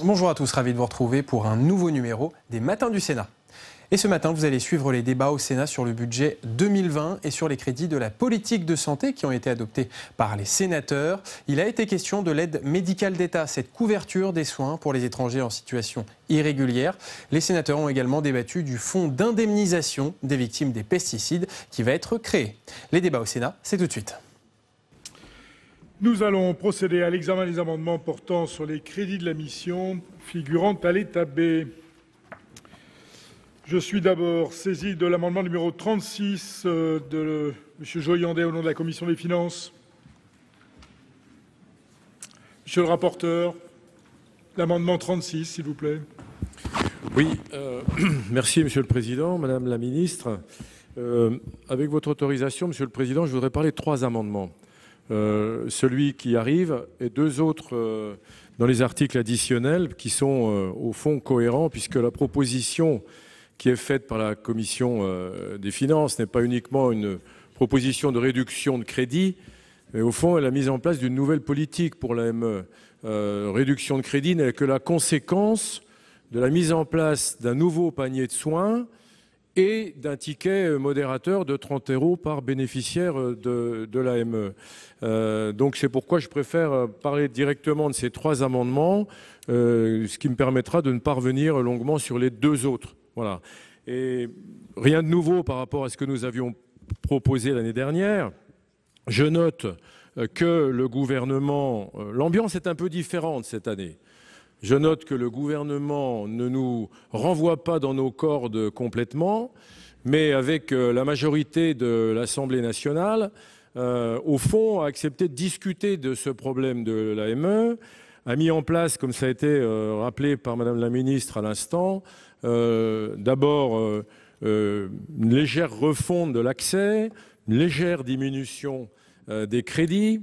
Bonjour à tous, ravi de vous retrouver pour un nouveau numéro des Matins du Sénat. Et ce matin, vous allez suivre les débats au Sénat sur le budget 2020 et sur les crédits de la politique de santé qui ont été adoptés par les sénateurs. Il a été question de l'aide médicale d'État, cette couverture des soins pour les étrangers en situation irrégulière. Les sénateurs ont également débattu du fonds d'indemnisation des victimes des pesticides qui va être créé. Les débats au Sénat, c'est tout de suite. Nous allons procéder à l'examen des amendements portant sur les crédits de la mission figurant à l'état B. Je suis d'abord saisi de l'amendement numéro 36 de M. Joyandet au nom de la Commission des finances. Monsieur le rapporteur, l'amendement 36, s'il vous plaît. Oui, merci Monsieur le Président, Madame la Ministre. Avec votre autorisation, Monsieur le Président, je voudrais parler de 3 amendements. Celui qui arrive et 2 autres dans les articles additionnels qui sont au fond cohérents puisque la proposition qui est faite par la Commission des finances n'est pas uniquement une proposition de réduction de crédit, mais au fond, elle a mis en place d'une nouvelle politique pour l'AME. Réduction de crédit n'est que la conséquence de la mise en place d'un nouveau panier de soins et d'un ticket modérateur de 30 € par bénéficiaire de l'AME. Donc c'est pourquoi je préfère parler directement de ces 3 amendements, ce qui me permettra de ne pas revenir longuement sur les 2 autres. Voilà. Et rien de nouveau par rapport à ce que nous avions proposé l'année dernière. Je note que le gouvernement, l'ambiance est un peu différente cette année. Je note que le gouvernement ne nous renvoie pas dans nos cordes complètement, mais avec la majorité de l'Assemblée nationale, au fond, a accepté de discuter de ce problème de l'AME, a mis en place, comme ça a été rappelé par Madame la Ministre à l'instant, d'abord une légère refonte de l'accès, une légère diminution des crédits,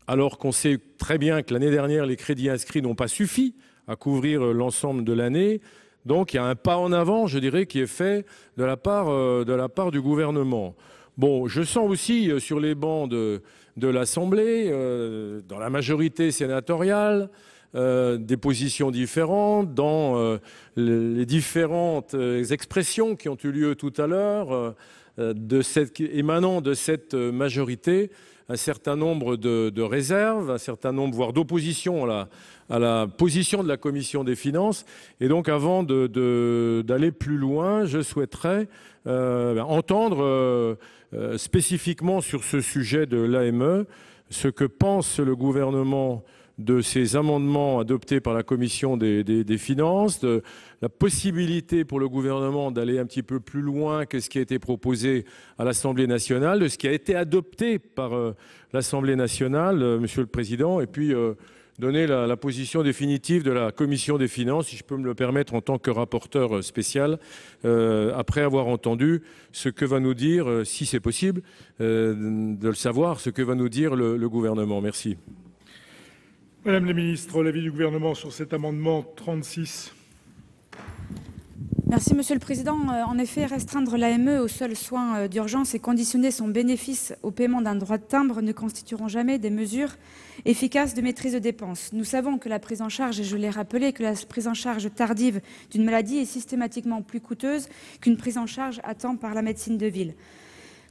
alors qu'on sait très bien que l'année dernière, les crédits inscrits n'ont pas suffi à couvrir l'ensemble de l'année. Donc il y a un pas en avant, je dirais, qui est fait de la part du gouvernement. Bon, je sens aussi sur les bancs de l'Assemblée, dans la majorité sénatoriale, des positions différentes dans les différentes expressions qui ont eu lieu tout à l'heure, émanant de cette majorité, un certain nombre de réserves, un certain nombre, voire d'opposition à la position de la Commission des finances. Et donc, avant d'aller plus loin, je souhaiterais entendre spécifiquement sur ce sujet de l'AME ce que pense le gouvernement de ces amendements adoptés par la Commission des finances, de la possibilité pour le gouvernement d'aller un petit peu plus loin que ce qui a été proposé à l'Assemblée nationale, de ce qui a été adopté par l'Assemblée nationale, Monsieur le Président, et puis donner la position définitive de la Commission des finances, si je peux me le permettre en tant que rapporteur spécial, après avoir entendu ce que va nous dire, si c'est possible, de le savoir, ce que va nous dire le gouvernement. Merci. Madame la Ministre, l'avis du gouvernement sur cet amendement 36. Merci Monsieur le Président. En effet, restreindre l'AME aux seuls soins d'urgence et conditionner son bénéfice au paiement d'un droit de timbre ne constitueront jamais des mesures efficaces de maîtrise de dépenses. Nous savons que la prise en charge, et je l'ai rappelé, que la prise en charge tardive d'une maladie est systématiquement plus coûteuse qu'une prise en charge à temps par la médecine de ville.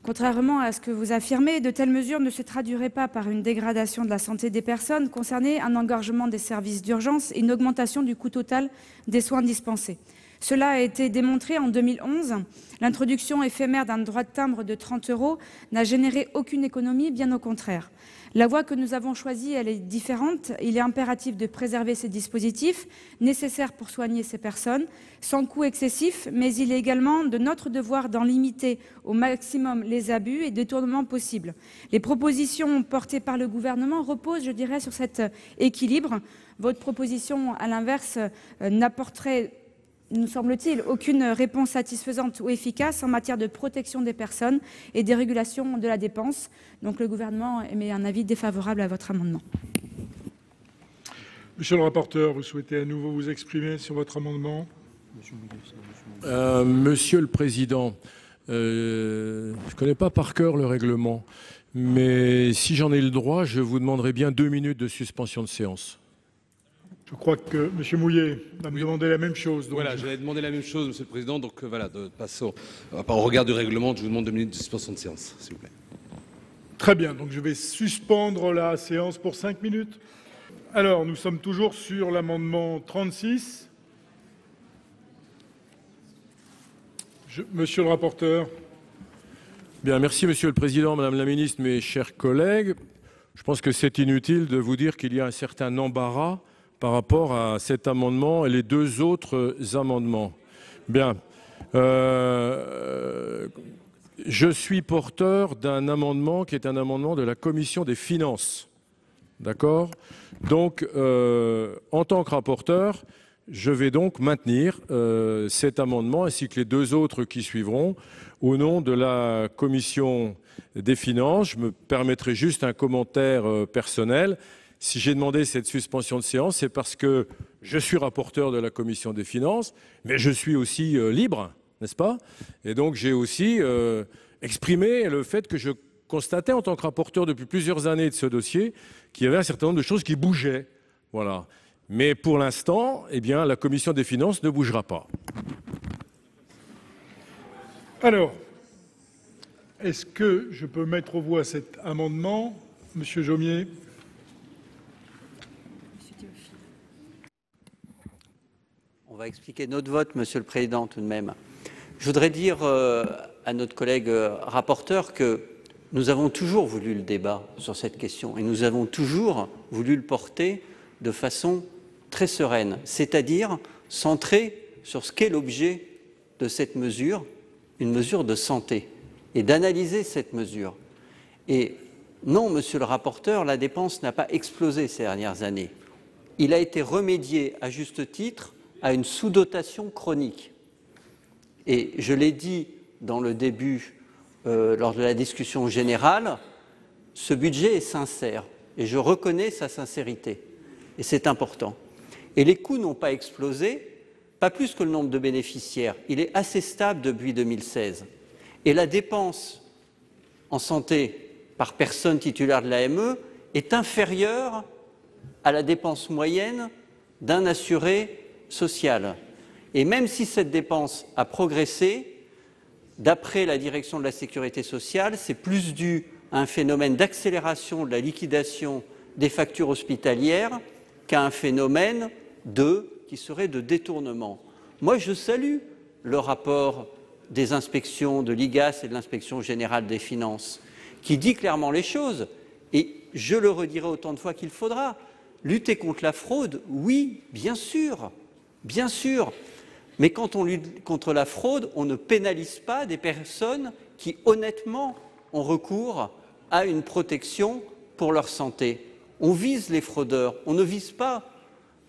Contrairement à ce que vous affirmez, de telles mesures ne se traduiraient pas par une dégradation de la santé des personnes concernées, un engorgement des services d'urgence et une augmentation du coût total des soins dispensés. Cela a été démontré en 2011. L'introduction éphémère d'un droit de timbre de 30 € n'a généré aucune économie, bien au contraire. La voie que nous avons choisie, elle est différente. Il est impératif de préserver ces dispositifs nécessaires pour soigner ces personnes, sans coût excessif, mais il est également de notre devoir d'en limiter au maximum les abus et détournements possibles. Les propositions portées par le gouvernement reposent, je dirais, sur cet équilibre. Votre proposition, à l'inverse, n'apporterait, nous semble-t-il, aucune réponse satisfaisante ou efficace en matière de protection des personnes et des régulations de la dépense. Donc le gouvernement émet un avis défavorable à votre amendement. Monsieur le rapporteur, vous souhaitez à nouveau vous exprimer sur votre amendement? Monsieur le Président, je ne connais pas par cœur le règlement, mais si j'en ai le droit, je vous demanderai bien 2 minutes de suspension de séance. Je crois que M. Mouillet va me demander la même chose. Donc voilà, j'allais demander la même chose, Monsieur le Président. Donc voilà, passons au regard du règlement. Je vous demande 2 minutes de suspension de séance, s'il vous plaît. Très bien, donc je vais suspendre la séance pour 5 minutes. Alors, nous sommes toujours sur l'amendement 36. Monsieur le rapporteur. Bien, merci Monsieur le Président, Madame la Ministre, mes chers collègues. Je pense que c'est inutile de vous dire qu'il y a un certain embarras par rapport à cet amendement et les 2 autres amendements. Bien. Je suis porteur d'un amendement qui est un amendement de la Commission des finances. D'accord ? Donc, en tant que rapporteur, je vais donc maintenir cet amendement ainsi que les 2 autres qui suivront au nom de la Commission des finances. Je me permettrai juste un commentaire personnel. Si j'ai demandé cette suspension de séance, c'est parce que je suis rapporteur de la Commission des finances, mais je suis aussi libre, n'est-ce pas ? Et donc j'ai aussi exprimé le fait que je constatais en tant que rapporteur depuis plusieurs années de ce dossier qu'il y avait un certain nombre de choses qui bougeaient. Voilà. Mais pour l'instant, eh bien, la Commission des finances ne bougera pas. Alors, est-ce que je peux mettre aux voix cet amendement, Monsieur Jomier ? On va expliquer notre vote, Monsieur le Président, tout de même. Je voudrais dire à notre collègue rapporteur que nous avons toujours voulu le débat sur cette question et nous avons toujours voulu le porter de façon très sereine, c'est-à-dire centré sur ce qu'est l'objet de cette mesure, une mesure de santé, et d'analyser cette mesure. Et non, Monsieur le rapporteur, la dépense n'a pas explosé ces dernières années. Il a été remédié, à juste titre, à une sous-dotation chronique. Et je l'ai dit dans le début, lors de la discussion générale, ce budget est sincère et je reconnais sa sincérité. Et c'est important. Et les coûts n'ont pas explosé, pas plus que le nombre de bénéficiaires. Il est assez stable depuis 2016. Et la dépense en santé par personne titulaire de l'AME est inférieure à la dépense moyenne d'un assuré social. Et même si cette dépense a progressé, d'après la direction de la sécurité sociale, c'est plus dû à un phénomène d'accélération de la liquidation des factures hospitalières qu'à un phénomène qui serait de détournement. Moi, je salue le rapport des inspections de l'IGAS et de l'Inspection générale des finances, qui dit clairement les choses. Et je le redirai autant de fois qu'il faudra. Lutter contre la fraude, oui, bien sûr, bien sûr. Mais quand on lutte contre la fraude, on ne pénalise pas des personnes qui, honnêtement, ont recours à une protection pour leur santé. On vise les fraudeurs, on ne vise pas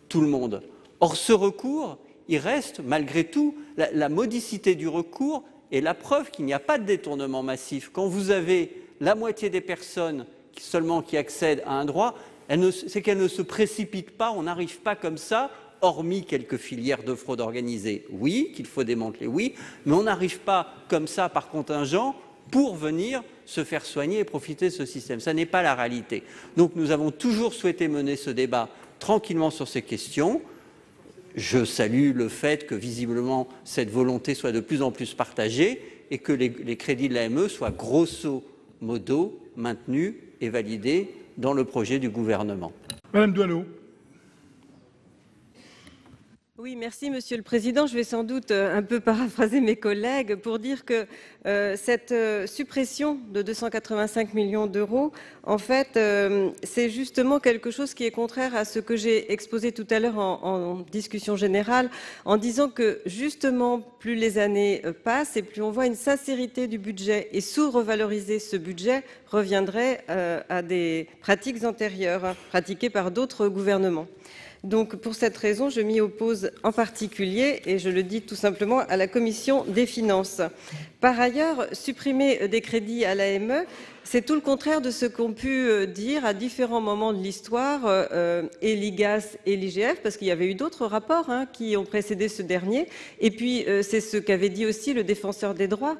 tout le monde. Or, ce recours, il reste, malgré tout, la modicité du recours est la preuve qu'il n'y a pas de détournement massif. Quand vous avez la moitié des personnes seulement qui accèdent à un droit, c'est qu'elles ne se précipitent pas, on n'arrive pas comme ça, hormis quelques filières de fraude organisée, oui, qu'il faut démanteler, oui, mais on n'arrive pas comme ça par contingent pour venir se faire soigner et profiter de ce système. Ça n'est pas la réalité. Donc nous avons toujours souhaité mener ce débat tranquillement sur ces questions. Je salue le fait que visiblement cette volonté soit de plus en plus partagée et que les crédits de l'AME soient grosso modo maintenus et validés dans le projet du gouvernement. Madame Doineau. Oui, merci Monsieur le Président. Je vais sans doute un peu paraphraser mes collègues pour dire que cette suppression de 285 millions d'euros, en fait, c'est justement quelque chose qui est contraire à ce que j'ai exposé tout à l'heure en discussion générale, en disant que justement, plus les années passent et plus on voit une sincérité du budget, et sous-revaloriser ce budget reviendrait à des pratiques antérieures, pratiquées par d'autres gouvernements. Donc, pour cette raison, je m'y oppose en particulier, et je le dis tout simplement, à la Commission des finances. Par ailleurs, supprimer des crédits à l'AME, c'est tout le contraire de ce qu'ont pu dire à différents moments de l'histoire et l'IGAS et l'IGF, parce qu'il y avait eu d'autres rapports qui ont précédé ce dernier. Et puis, c'est ce qu'avait dit aussi le défenseur des droits,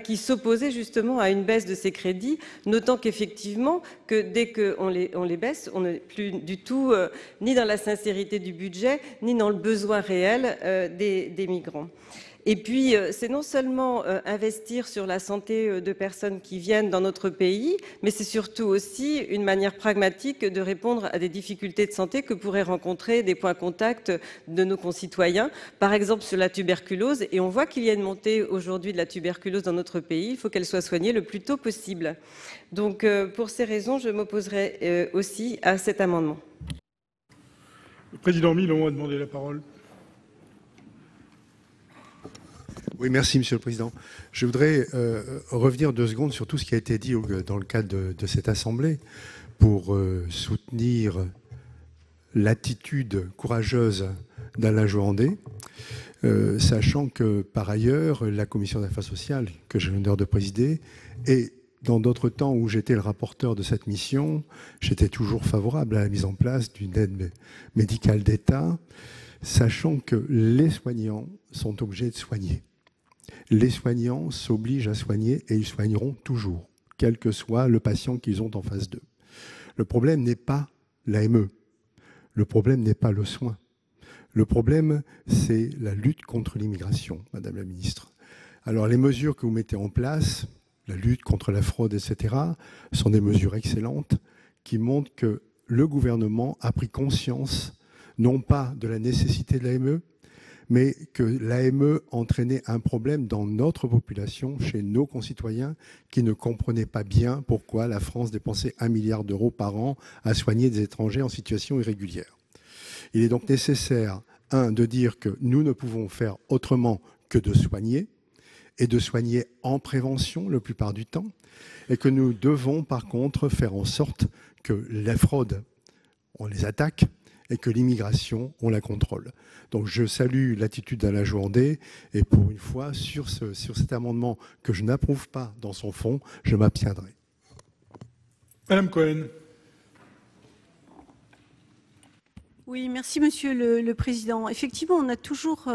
qui s'opposait justement à une baisse de ces crédits, notant qu'effectivement, que dès qu'on les baisse, on n'est plus du tout ni dans la sincérité du budget, ni dans le besoin réel des migrants. Et puis, c'est non seulement investir sur la santé de personnes qui viennent dans notre pays, mais c'est surtout aussi une manière pragmatique de répondre à des difficultés de santé que pourraient rencontrer des points contacts de nos concitoyens, par exemple sur la tuberculose. Et on voit qu'il y a une montée aujourd'hui de la tuberculose dans notre pays. Il faut qu'elle soit soignée le plus tôt possible. Donc, pour ces raisons, je m'opposerai aussi à cet amendement. Le président Milon a demandé la parole. Oui, merci, Monsieur le Président. Je voudrais revenir 2 secondes sur tout ce qui a été dit dans le cadre de cette Assemblée pour soutenir l'attitude courageuse d'Alain Johandé, sachant que, par ailleurs, la Commission des affaires sociales, que j'ai l'honneur de présider, et dans d'autres temps où j'étais le rapporteur de cette mission, j'étais toujours favorable à la mise en place d'une aide médicale d'État, sachant que les soignants sont obligés de soigner. Les soignants s'obligent à soigner et ils soigneront toujours, quel que soit le patient qu'ils ont en face d'eux. Le problème n'est pas l'AME, le problème n'est pas le soin. Le problème, c'est la lutte contre l'immigration, Madame la Ministre. Alors les mesures que vous mettez en place, la lutte contre la fraude, etc., sont des mesures excellentes qui montrent que le gouvernement a pris conscience, non pas de la nécessité de l'AME, mais que l'AME entraînait un problème dans notre population, chez nos concitoyens, qui ne comprenaient pas bien pourquoi la France dépensait 1 milliard d'euros par an à soigner des étrangers en situation irrégulière. Il est donc nécessaire, de dire que nous ne pouvons faire autrement que de soigner, et de soigner en prévention la plupart du temps, et que nous devons par contre faire en sorte que la fraude, on les attaque, et que l'immigration, on la contrôle. Donc je salue l'attitude d'Alain Johandé et pour une fois, sur cet amendement que je n'approuve pas dans son fond, je m'abstiendrai. Madame Cohen. Oui, merci Monsieur le Président. Effectivement, on a toujours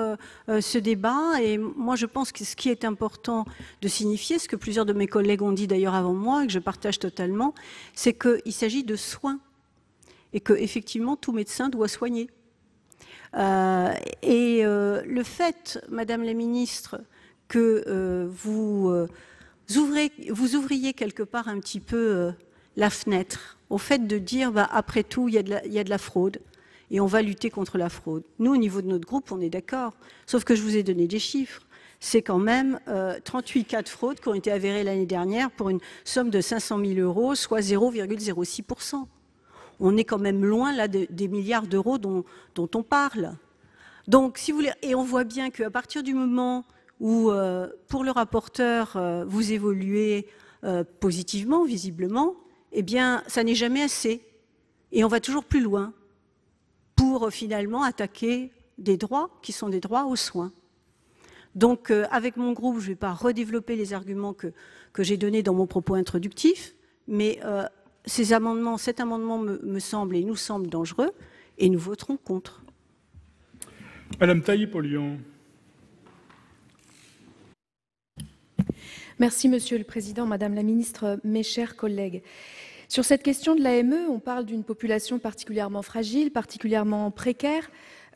ce débat et moi je pense que ce qui est important de signifier, ce que plusieurs de mes collègues ont dit d'ailleurs avant moi et que je partage totalement, c'est qu'il s'agit de soins et qu'effectivement tout médecin doit soigner. Le fait, Madame la Ministre, que vous ouvriez quelque part un petit peu la fenêtre au fait de dire après tout il y a de la fraude et on va lutter contre la fraude. Nous, au niveau de notre groupe, on est d'accord, sauf que je vous ai donné des chiffres. C'est quand même 38 cas de fraude qui ont été avérés l'année dernière pour une somme de 500 000 €, soit 0,06%. On est quand même loin là des milliards d'euros dont on parle. Donc, si vous voulez, et on voit bien qu'à partir du moment où, pour le rapporteur, vous évoluez positivement, visiblement, eh bien, ça n'est jamais assez. Et on va toujours plus loin pour finalement attaquer des droits qui sont des droits aux soins. Donc, avec mon groupe, je ne vais pas redévelopper les arguments que j'ai donnés dans mon propos introductif, mais cet amendement me semble et nous semble dangereux et nous voterons contre. Madame Taillé-Polian. Merci Monsieur le Président, Madame la Ministre, mes chers collègues. Sur cette question de l'AME, on parle d'une population particulièrement fragile, particulièrement précaire,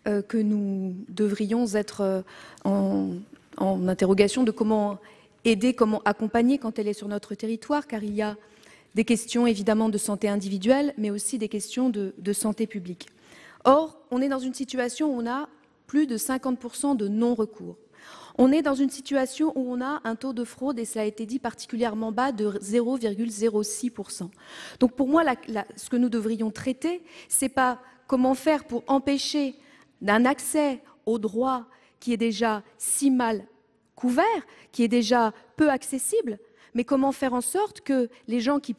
que nous devrions être en interrogation de comment aider, comment accompagner quand elle est sur notre territoire, car il y a des questions évidemment de santé individuelle, mais aussi des questions de santé publique. Or, on est dans une situation où on a plus de 50% de non-recours. On est dans une situation où on a un taux de fraude, et cela a été dit, particulièrement bas de 0,06%. Donc pour moi, ce que nous devrions traiter, ce n'est pas comment faire pour empêcher d'un accès au droit qui est déjà si mal couvert, qui est déjà peu accessible, mais comment faire en sorte que les gens qui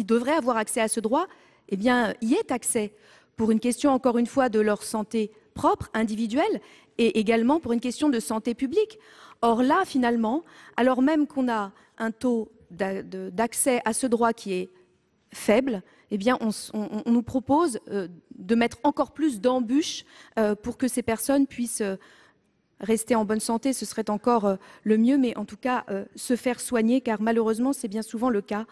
devraient avoir accès à ce droit, eh bien, y aient accès, pour une question, encore une fois, de leur santé propre, individuel, et également pour une question de santé publique. Or là, finalement, alors même qu'on a un taux d'accès à ce droit qui est faible, eh bien, on nous propose de mettre encore plus d'embûches pour que ces personnes puissent rester en bonne santé. Ce serait encore le mieux, mais en tout cas se faire soigner, car malheureusement c'est bien souvent le cas,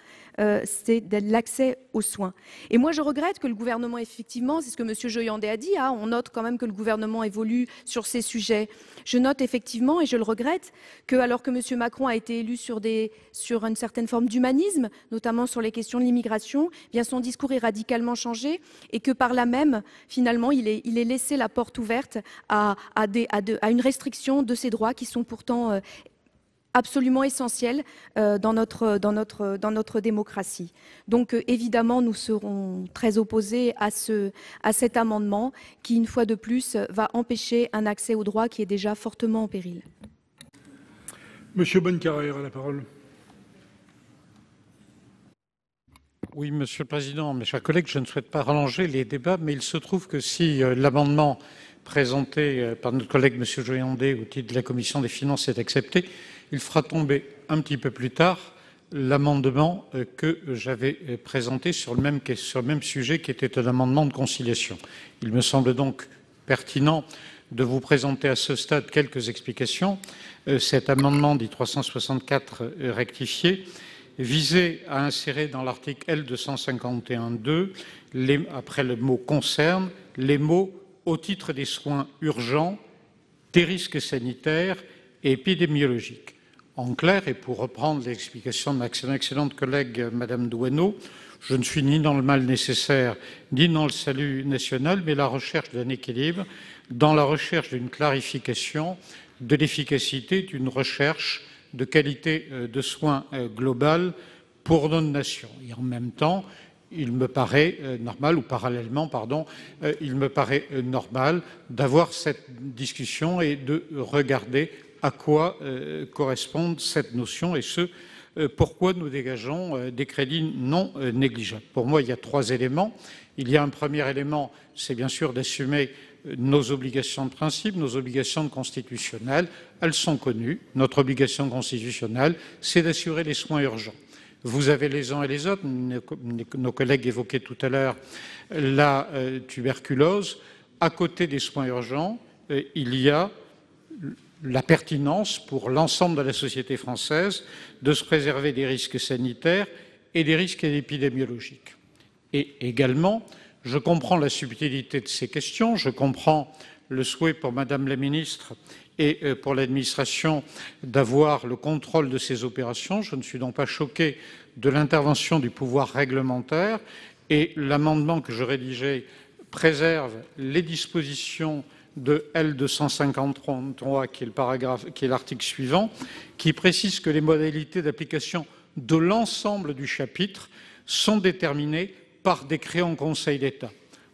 c'est de l'accès aux soins. Et moi je regrette que le gouvernement, effectivement, c'est ce que M. Joyandet a dit, on note quand même que le gouvernement évolue sur ces sujets. Je note effectivement, et je le regrette, que alors que M. Macron a été élu sur une certaine forme d'humanisme, notamment sur les questions de l'immigration, eh bien son discours est radicalement changé, et que par là même, finalement, il est laissé la porte ouverte à une restriction de ces droits qui sont pourtant absolument essentiels dans notre démocratie. Donc évidemment, nous serons très opposés à cet amendement qui, une fois de plus, va empêcher un accès aux droits qui est déjà fortement en péril. Monsieur Bonnecarrère a la parole. Oui, Monsieur le Président, mes chers collègues, je ne souhaite pas rallonger les débats, mais il se trouve que si l'amendement présenté par notre collègue M. Joyandet au titre de la Commission des finances est accepté, il fera tomber un petit peu plus tard l'amendement que j'avais présenté sur le même sujet, qui était un amendement de conciliation. Il me semble donc pertinent de vous présenter à ce stade quelques explications. Cet amendement dit 364 rectifié visait à insérer dans l'article L251-2, après le mot « concerne », les mots « au titre des soins urgents, des risques sanitaires et épidémiologiques ». En clair, et pour reprendre l'explication de ma excellente collègue Madame Doineau, je ne suis ni dans le mal nécessaire, ni dans le salut national, mais la recherche d'un équilibre, dans la recherche d'une clarification, de l'efficacité d'une recherche de qualité de soins globale pour notre nation. Et en même temps, il me paraît normal, ou parallèlement, pardon, il me paraît normal d'avoir cette discussion et de regarder à quoi correspond cette notion et pourquoi nous dégageons des crédits non négligeables. Pour moi, il y a 3 éléments. Il y a un premier élément, c'est bien sûr d'assumer nos obligations de principe, nos obligations constitutionnelles. Elles sont connues. Notre obligation constitutionnelle, c'est d'assurer les soins urgents. Vous avez les uns et les autres. Nos collègues évoquaient tout à l'heure la tuberculose. À côté des soins urgents, il y a la pertinence pour l'ensemble de la société française de se préserver des risques sanitaires et des risques épidémiologiques. Et également, je comprends la subtilité de ces questions, je comprends le souhait pour Madame la Ministre et pour l'administration d'avoir le contrôle de ces opérations. Je ne suis donc pas choqué de l'intervention du pouvoir réglementaire, et l'amendement que je rédigeais préserve les dispositions de L253, qui est l'article suivant, qui précise que les modalités d'application de l'ensemble du chapitre sont déterminées par décret en Conseil d'État.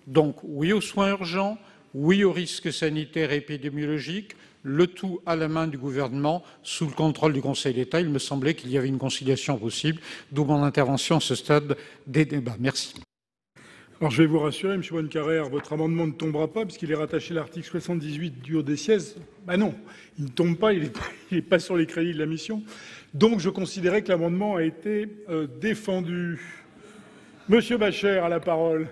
Donc oui aux soins urgents, oui aux risques sanitaires et épidémiologiques, le tout à la main du gouvernement, sous le contrôle du Conseil d'État. Il me semblait qu'il y avait une conciliation possible, d'où mon intervention à ce stade des débats. Merci. Alors je vais vous rassurer, M. Bonnecarrère, votre amendement ne tombera pas puisqu'il est rattaché à l'article 78 du Haut-des-Sièges. Ben non, il ne tombe pas, il n'est pas sur les crédits de la mission. Donc je considérais que l'amendement a été défendu. Monsieur Bacher a la parole.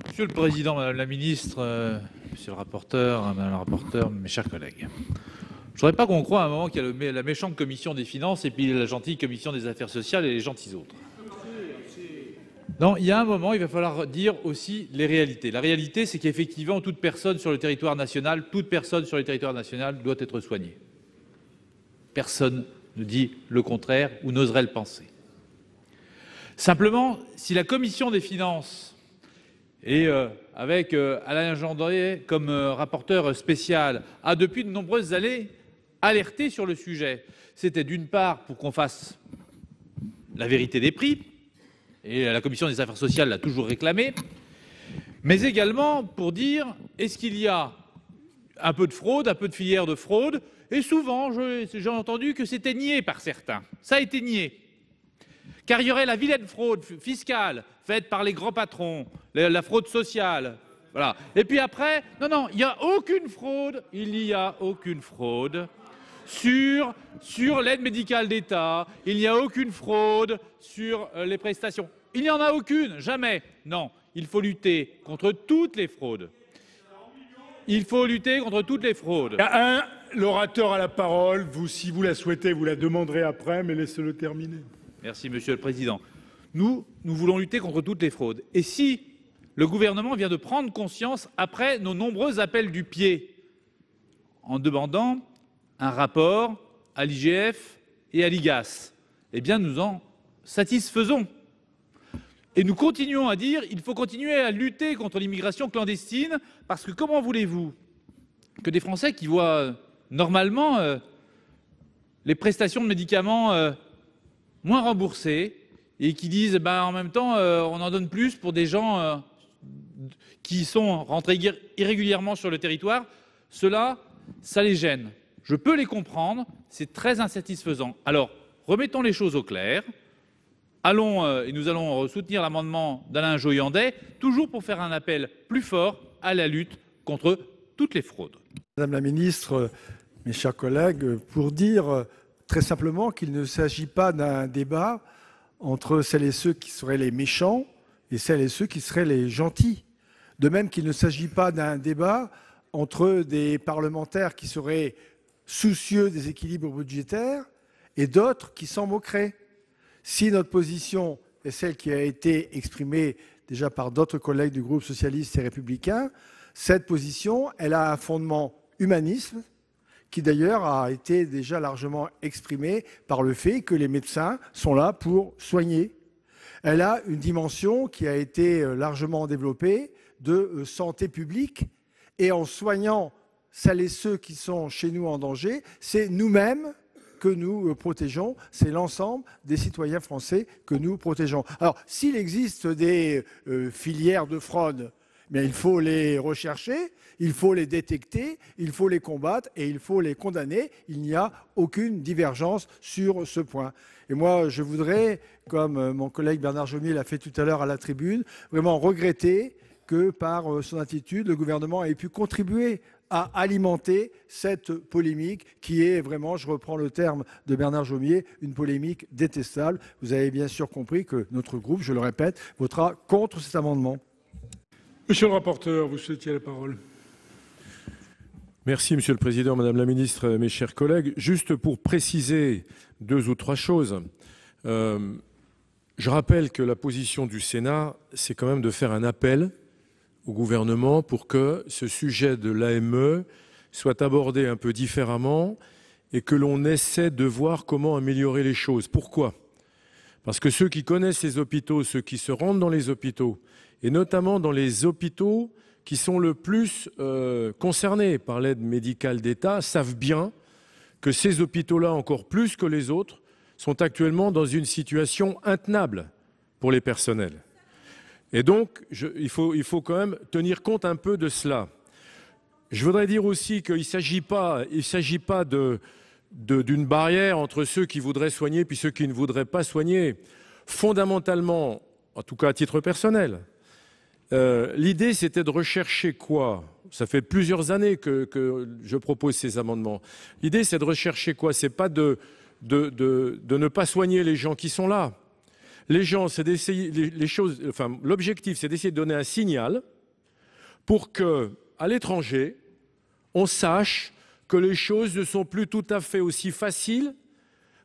Monsieur le Président, Madame la Ministre, Monsieur le rapporteur, Madame la rapporteure, mes chers collègues. Je ne voudrais pas qu'on croie à un moment qu'il y a la méchante commission des finances et puis la gentille commission des affaires sociales et les gentils autres. Non, il y a un moment, il va falloir dire aussi les réalités. La réalité, c'est qu'effectivement, toute personne sur le territoire national doit être soignée. Personne ne dit le contraire ou n'oserait le penser. Simplement, si la commission des finances, et avec Alain Gendret comme rapporteur spécial, a depuis de nombreuses années alerté sur le sujet, c'était d'une part pour qu'on fasse la vérité des prix, et la commission des affaires sociales l'a toujours réclamé, mais également pour dire est-ce qu'il y a un peu de fraude, un peu de filière de fraude, et souvent j'ai entendu que c'était nié par certains. Ça a été nié. Car il y aurait la vilaine fraude fiscale faite par les grands patrons, la fraude sociale Voilà. Et puis après, non, il n'y a aucune fraude, sur l'aide médicale d'État, il n'y a aucune fraude sur les prestations. Il n'y en a aucune, jamais. Non, il faut lutter contre toutes les fraudes. Il faut lutter contre toutes les fraudes. L'orateur a la parole. Vous, si vous la souhaitez, vous la demanderez après, mais laissez-le terminer. Merci, Monsieur le Président. Nous voulons lutter contre toutes les fraudes. Et si le gouvernement vient de prendre conscience, après nos nombreux appels du pied, en demandant un rapport à l'IGF et à l'IGAS, eh bien, nous en satisfaisons. Et nous continuons à dire qu'il faut continuer à lutter contre l'immigration clandestine, parce que comment voulez-vous que des Français qui voient normalement les prestations de médicaments moins remboursées et qui disent en même temps on en donne plus pour des gens qui sont rentrés irrégulièrement sur le territoire, ça les gêne. Je peux les comprendre, c'est très insatisfaisant. Alors, remettons les choses au clair. Et nous allons soutenir l'amendement d'Alain Joyandet, toujours pour faire un appel plus fort à la lutte contre toutes les fraudes. Madame la ministre, mes chers collègues, pour dire très simplement qu'il ne s'agit pas d'un débat entre celles et ceux qui seraient les méchants et celles et ceux qui seraient les gentils. De même qu'il ne s'agit pas d'un débat entre des parlementaires qui seraient soucieux des équilibres budgétaires et d'autres qui s'en moqueraient. Si notre position est celle qui a été exprimée déjà par d'autres collègues du groupe socialiste et républicain, cette position, elle a un fondement humaniste qui d'ailleurs a été déjà largement exprimé par le fait que les médecins sont là pour soigner. Elle a une dimension qui a été largement développée de santé publique, et en soignant celles et ceux qui sont chez nous en danger, c'est nous-mêmes que nous protégeons, c'est l'ensemble des citoyens français que nous protégeons. Alors, s'il existe des filières de fraude, mais il faut les rechercher, il faut les détecter, il faut les combattre et il faut les condamner. Il n'y a aucune divergence sur ce point. Et moi, je voudrais, comme mon collègue Bernard Jomier l'a fait tout à l'heure à la tribune, vraiment regretter que par son attitude, le gouvernement ait pu contribuer à alimenter cette polémique qui est vraiment, je reprends le terme de Bernard Jomier, une polémique détestable. Vous avez bien sûr compris que notre groupe, je le répète, votera contre cet amendement. Monsieur le rapporteur, vous souhaitiez la parole. Merci, Monsieur le Président, Madame la Ministre, mes chers collègues. Juste pour préciser 2 ou 3 choses. Je rappelle que la position du Sénat, c'est quand même de faire un appel au gouvernement pour que ce sujet de l'AME soit abordé un peu différemment et que l'on essaie de voir comment améliorer les choses. Pourquoi ? Parce que ceux qui connaissent les hôpitaux, ceux qui se rendent dans les hôpitaux, et notamment dans les hôpitaux qui sont le plus concernés par l'aide médicale d'État, savent bien que ces hôpitaux-là, encore plus que les autres, sont actuellement dans une situation intenable pour les personnels. Et donc, il faut quand même tenir compte un peu de cela. Je voudrais dire aussi qu'il ne s'agit pas d'une barrière entre ceux qui voudraient soigner et ceux qui ne voudraient pas soigner. Fondamentalement, en tout cas à titre personnel, l'idée c'était de rechercher quoi ? Ça fait plusieurs années que je propose ces amendements. L'idée c'est de rechercher quoi ? C'est pas de ne pas soigner les gens qui sont là. Les gens, c'est d'essayer l'objectif, c'est d'essayer de donner un signal pour que, à l'étranger, on sache que les choses ne sont plus tout à fait aussi faciles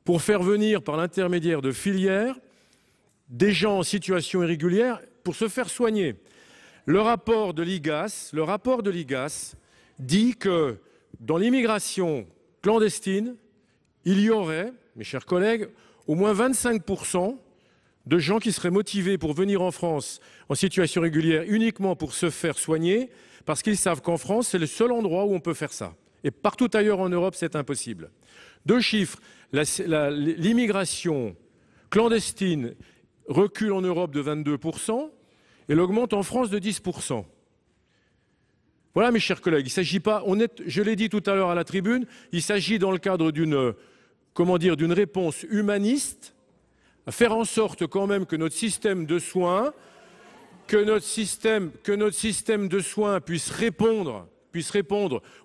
pour faire venir par l'intermédiaire de filières des gens en situation irrégulière pour se faire soigner. Le rapport de l'IGAS dit que dans l'immigration clandestine, il y aurait, mes chers collègues, au moins 25% de gens qui seraient motivés pour venir en France en situation régulière uniquement pour se faire soigner, parce qu'ils savent qu'en France, c'est le seul endroit où on peut faire ça. Et partout ailleurs en Europe, c'est impossible. 2 chiffres, l'immigration clandestine recule en Europe de 22% et elle augmente en France de 10%. Voilà, mes chers collègues, il ne s'agit pas, je l'ai dit tout à l'heure à la tribune, il s'agit dans le cadre d'une réponse humaniste, à faire en sorte quand même que notre système de soins que notre système de soins puisse répondre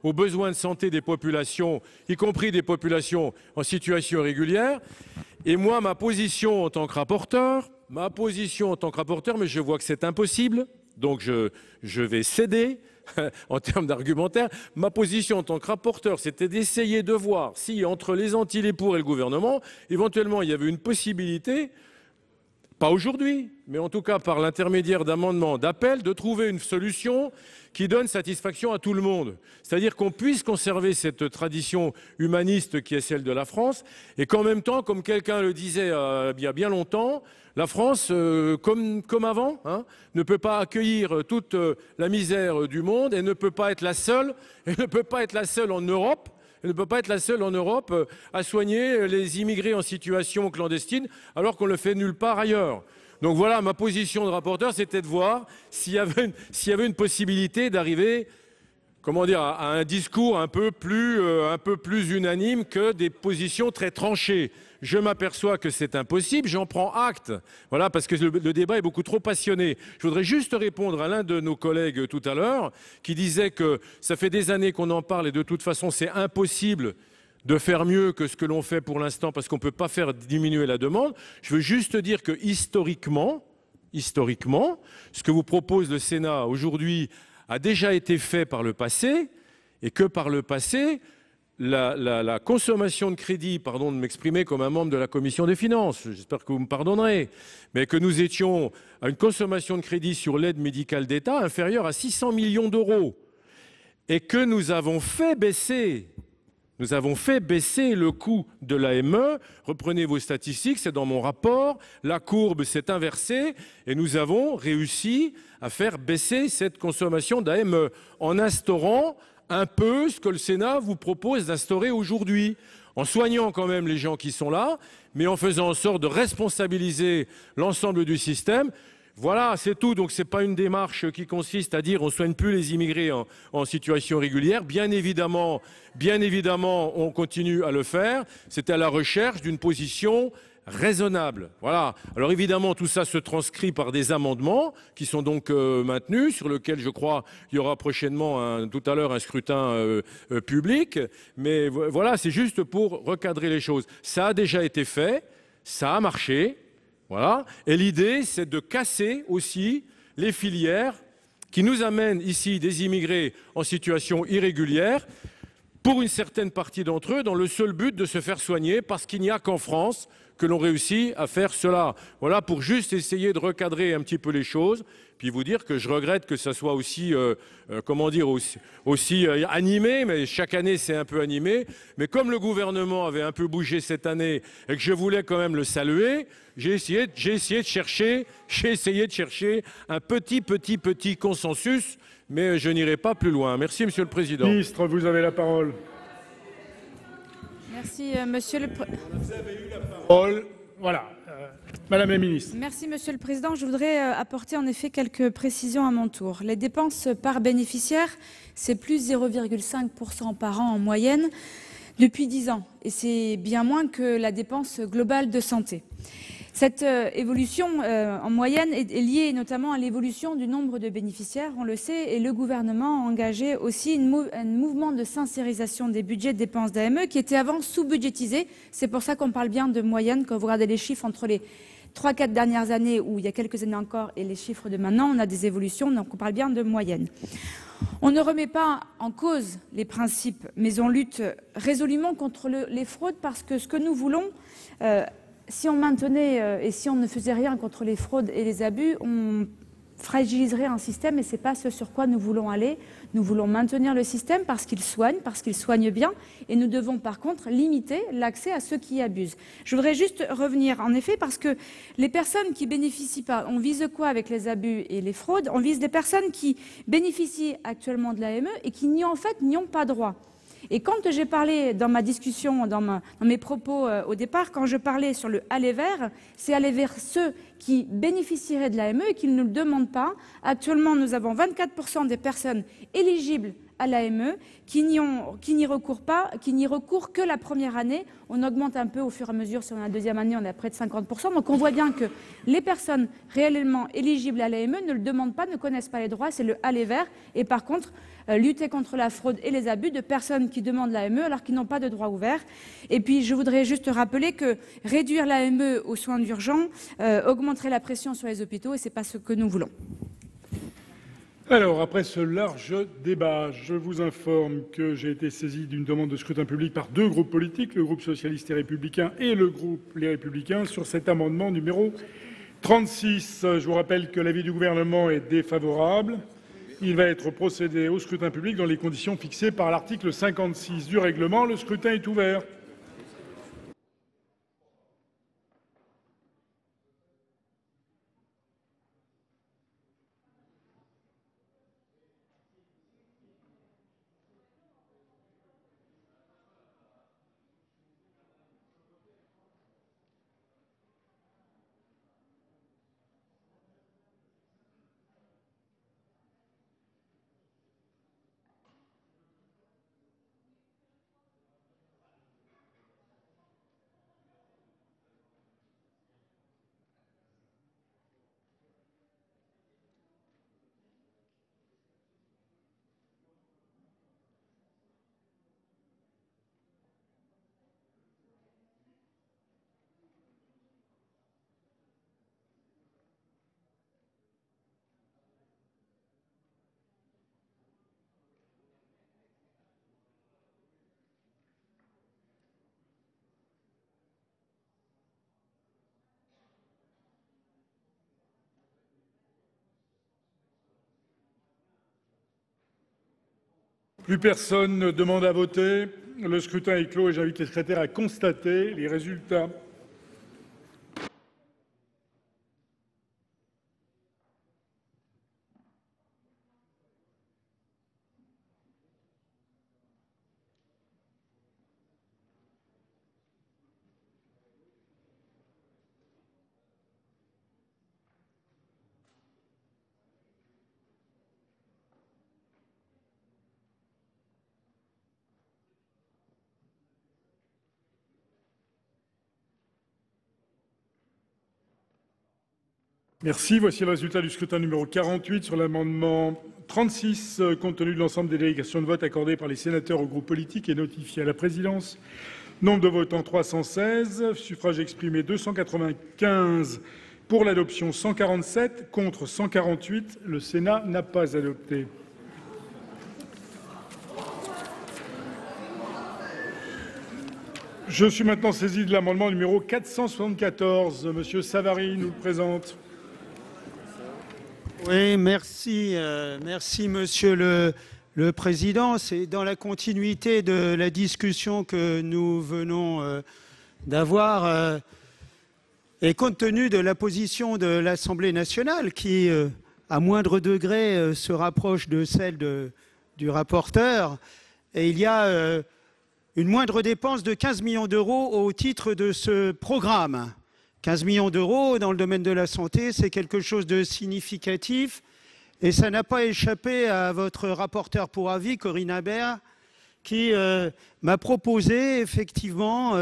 aux besoins de santé des populations, y compris des populations en situation irrégulière. Et moi, ma position en tant que rapporteur, mais je vois que c'est impossible, donc je vais céder en termes d'argumentaire. Ma position en tant que rapporteur, c'était d'essayer de voir si, entre les anti, les pour et le gouvernement, éventuellement, il y avait une possibilité, pas aujourd'hui, mais en tout cas par l'intermédiaire d'amendements d'appel, de trouver une solution qui donne satisfaction à tout le monde. C'est-à-dire qu'on puisse conserver cette tradition humaniste qui est celle de la France, et qu'en même temps, comme quelqu'un le disait il y a bien longtemps, la France, comme avant, ne peut pas accueillir toute la misère du monde, et ne peut pas être la seule en Europe. Elle ne peut pas être la seule en Europe à soigner les immigrés en situation clandestine, alors qu'on ne le fait nulle part ailleurs. Donc voilà, ma position de rapporteur, c'était de voir s'il y avait une possibilité d'arriver, à un discours un peu plus unanime que des positions très tranchées. Je m'aperçois que c'est impossible, j'en prends acte, voilà, parce que le débat est beaucoup trop passionné. Je voudrais juste répondre à l'un de nos collègues tout à l'heure, qui disait que ça fait des années qu'on en parle et de toute façon c'est impossible de faire mieux que ce que l'on fait pour l'instant parce qu'on ne peut pas faire diminuer la demande. Je veux juste dire que historiquement, ce que vous propose le Sénat aujourd'hui a déjà été fait par le passé, et que par le passé, la consommation de crédit, pardon de m'exprimer comme un membre de la Commission des finances, j'espère que vous me pardonnerez, mais que nous étions à une consommation de crédit sur l'aide médicale d'État inférieure à 600 millions d'euros, et que nous avons fait baisser le coût de l'AME. Reprenez vos statistiques, c'est dans mon rapport, la courbe s'est inversée, et nous avons réussi à faire baisser cette consommation d'AME en instaurant un peu ce que le Sénat vous propose d'instaurer aujourd'hui, en soignant quand même les gens qui sont là, mais en faisant en sorte de responsabiliser l'ensemble du système. Voilà, c'est tout. Donc ce n'est pas une démarche qui consiste à dire on ne soigne plus les immigrés en situation régulière. Bien évidemment, on continue à le faire. C'est à la recherche d'une position raisonnable. Voilà. Alors évidemment, tout ça se transcrit par des amendements qui sont donc maintenus, sur lesquels je crois il y aura prochainement tout à l'heure un scrutin public. Mais voilà, c'est juste pour recadrer les choses. Ça a déjà été fait, ça a marché. Voilà. Et l'idée, c'est de casser aussi les filières qui nous amènent ici des immigrés en situation irrégulière, pour une certaine partie d'entre eux, dans le seul but de se faire soigner, parce qu'il n'y a qu'en France que l'on réussit à faire cela. Voilà, pour juste essayer de recadrer un petit peu les choses, puis vous dire que je regrette que ça soit aussi, aussi animé, mais chaque année c'est un peu animé. Mais comme le gouvernement avait un peu bougé cette année et que je voulais quand même le saluer, j'ai essayé de chercher un petit consensus, mais je n'irai pas plus loin. Merci, Monsieur le Président. Ministre, vous avez la parole. Merci, Monsieur le Président. Voilà. Madame la Ministre. Merci, Monsieur le Président. Je voudrais apporter en effet quelques précisions à mon tour. Les dépenses par bénéficiaire, c'est plus 0,5% par an en moyenne depuis 10 ans. Et c'est bien moins que la dépense globale de santé. Cette évolution en moyenne est liée notamment à l'évolution du nombre de bénéficiaires, on le sait, et le gouvernement a engagé aussi un mouvement de sincérisation des budgets de dépenses d'AME qui étaient avant sous-budgétisés. C'est pour ça qu'on parle bien de moyenne. Quand vous regardez les chiffres entre les 3-4 dernières années, ou il y a quelques années encore, et les chiffres de maintenant, on a des évolutions, donc on parle bien de moyenne. On ne remet pas en cause les principes, mais on lutte résolument contre les fraudes, parce que ce que nous voulons... si on maintenait et si on ne faisait rien contre les fraudes et les abus, on fragiliserait un système, et ce n'est pas ce sur quoi nous voulons aller. Nous voulons maintenir le système parce qu'il soigne bien, et nous devons par contre limiter l'accès à ceux qui abusent. Je voudrais juste revenir, en effet, parce que les personnes qui bénéficient pas, on vise quoi avec les abus et les fraudes? On vise des personnes qui bénéficient actuellement de l'AME et qui n'y ont pas droit. Et quand j'ai parlé dans ma discussion, dans mes propos au départ, quand je parlais sur le aller vers, c'est aller vers ceux qui bénéficieraient de l'AME et qui ne le demandent pas. Actuellement, nous avons 24% des personnes éligibles à l'AME qui n'y recourent que la première année. On augmente un peu au fur et à mesure. Si on a la deuxième année, on est à près de 50%. Donc on voit bien que les personnes réellement éligibles à l'AME ne le demandent pas, ne connaissent pas les droits. C'est le aller vers. Et par contre, lutter contre la fraude et les abus de personnes qui demandent l'AME alors qu'ils n'ont pas de droit ouvert. Et puis je voudrais juste rappeler que réduire l'AME aux soins d'urgence augmenterait la pression sur les hôpitaux et ce n'est pas ce que nous voulons. Alors, après ce large débat, je vous informe que j'ai été saisi d'une demande de scrutin public par deux groupes politiques, le groupe socialiste et républicain et le groupe Les Républicains, sur cet amendement numéro 36. Je vous rappelle que l'avis du Gouvernement est défavorable. Il va être procédé au scrutin public dans les conditions fixées par l'article 56 du règlement. Le scrutin est ouvert. Plus personne ne demande à voter. Le scrutin est clos et j'invite les secrétaires à constater les résultats. Merci. Voici le résultat du scrutin numéro 48 sur l'amendement 36. Compte tenu de l'ensemble des délégations de vote accordées par les sénateurs aux groupes politiques et notifiées à la présidence, nombre de votants 316, suffrages exprimés 295, pour l'adoption 147, contre 148. Le Sénat n'a pas adopté. Je suis maintenant saisi de l'amendement numéro 474. Monsieur Savary nous le présente. Oui, merci, merci Monsieur le Président. C'est dans la continuité de la discussion que nous venons d'avoir et compte tenu de la position de l'Assemblée nationale qui, à moindre degré, se rapproche de celle du rapporteur. Et il y a une moindre dépense de 15 millions d'euros au titre de ce programme. 15 millions d'euros dans le domaine de la santé, c'est quelque chose de significatif et ça n'a pas échappé à votre rapporteur pour avis, Corinne Imbert, qui m'a proposé effectivement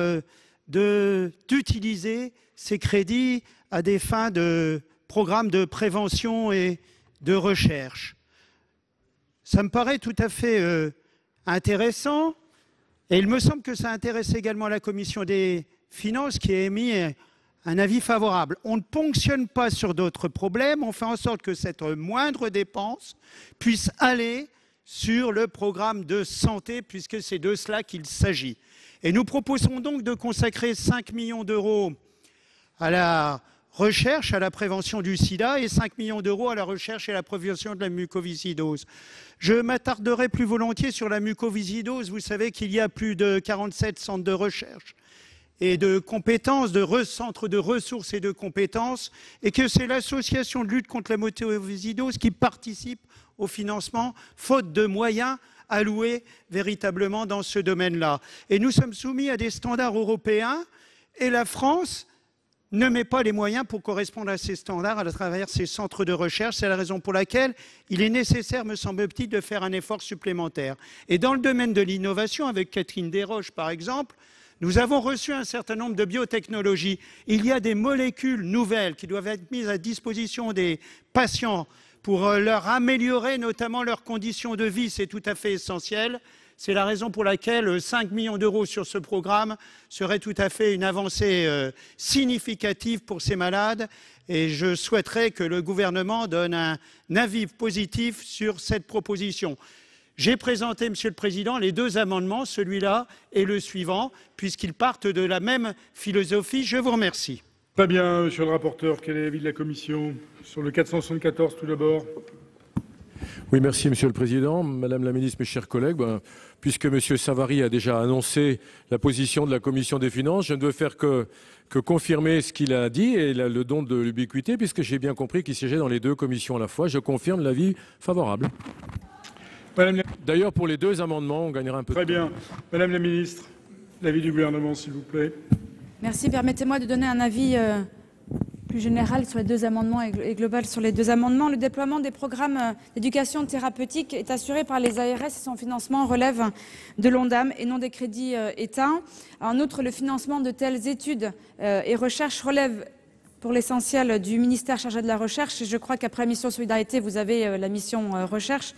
d'utiliser ces crédits à des fins de programmes de prévention et de recherche. Ça me paraît tout à fait intéressant et il me semble que ça intéresse également la Commission des Finances qui a émis un avis favorable. On ne ponctionne pas sur d'autres problèmes, on fait en sorte que cette moindre dépense puisse aller sur le programme de santé, puisque c'est de cela qu'il s'agit. Et nous proposons donc de consacrer 5 millions d'euros à la recherche, à la prévention du sida, et 5 millions d'euros à la recherche et à la prévention de la mucoviscidose. Je m'attarderai plus volontiers sur la mucoviscidose. Vous savez qu'il y a plus de 47 centres de recherche et de compétences, de centres de ressources et de compétences, et que c'est l'association de lutte contre la mucoviscidose qui participe au financement, faute de moyens alloués véritablement dans ce domaine-là. Et nous sommes soumis à des standards européens, et la France ne met pas les moyens pour correspondre à ces standards à travers ces centres de recherche. C'est la raison pour laquelle il est nécessaire, me semble-t-il, de faire un effort supplémentaire. Et dans le domaine de l'innovation, avec Catherine Desroches par exemple, nous avons reçu un certain nombre de biotechnologies. Il y a des molécules nouvelles qui doivent être mises à disposition des patients pour leur améliorer notamment leurs conditions de vie. C'est tout à fait essentiel. C'est la raison pour laquelle 5 millions d'euros sur ce programme serait tout à fait une avancée significative pour ces malades. Et je souhaiterais que le gouvernement donne un avis positif sur cette proposition. J'ai présenté, Monsieur le Président, les 2 amendements, celui-là et le suivant, puisqu'ils partent de la même philosophie. Je vous remercie. Très bien, Monsieur le rapporteur. Quel est l'avis de la Commission sur le 474 tout d'abord? Oui, merci Monsieur le Président. Madame la Ministre, mes chers collègues, puisque Monsieur Savary a déjà annoncé la position de la Commission des Finances, je ne veux faire que confirmer ce qu'il a dit et le don de l'ubiquité, puisque j'ai bien compris qu'il siégeait dans les 2 commissions à la fois. Je confirme l'avis favorable. D'ailleurs, pour les 2 amendements, on gagnera un peu de temps. Très bien. Madame la Ministre, l'avis du gouvernement, s'il vous plaît. Merci. Permettez-moi de donner un avis plus général sur les 2 amendements et global sur les 2 amendements. Le déploiement des programmes d'éducation thérapeutique est assuré par les ARS et son financement relève de l'ONDAM et non des crédits éteints. En outre, le financement de telles études et recherches relève pour l'essentiel du ministère chargé de la recherche. Et je crois qu'après la mission Solidarité, vous avez la mission Recherche.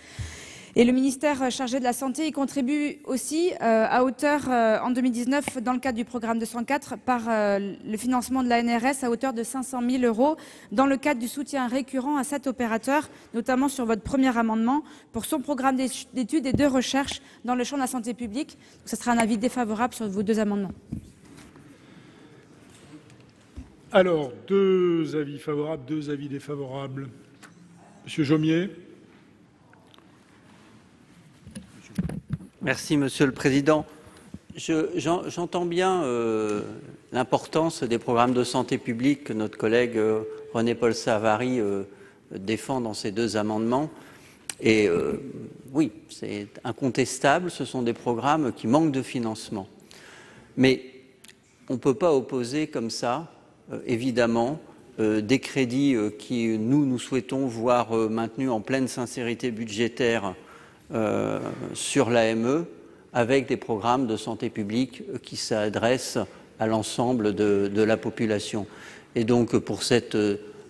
Et le ministère chargé de la Santé y contribue aussi à hauteur, en 2019, dans le cadre du programme 204, par le financement de l'ANRS à hauteur de 500 000 €, dans le cadre du soutien récurrent à 7 opérateurs, notamment sur votre premier amendement, pour son programme d'études et de recherche dans le champ de la santé publique. Donc, ce sera un avis défavorable sur vos 2 amendements. Alors, 2 avis favorables, 2 avis défavorables. Monsieur Jomier. Merci, Monsieur le Président. J'entends bien l'importance des programmes de santé publique que notre collègue René-Paul Savary défend dans ces 2 amendements. Et oui, c'est incontestable, ce sont des programmes qui manquent de financement. Mais on ne peut pas opposer comme ça, évidemment, des crédits qui, nous souhaitons voir maintenus en pleine sincérité budgétaire sur l'AME avec des programmes de santé publique qui s'adressent à l'ensemble de la population. Et donc, pour cette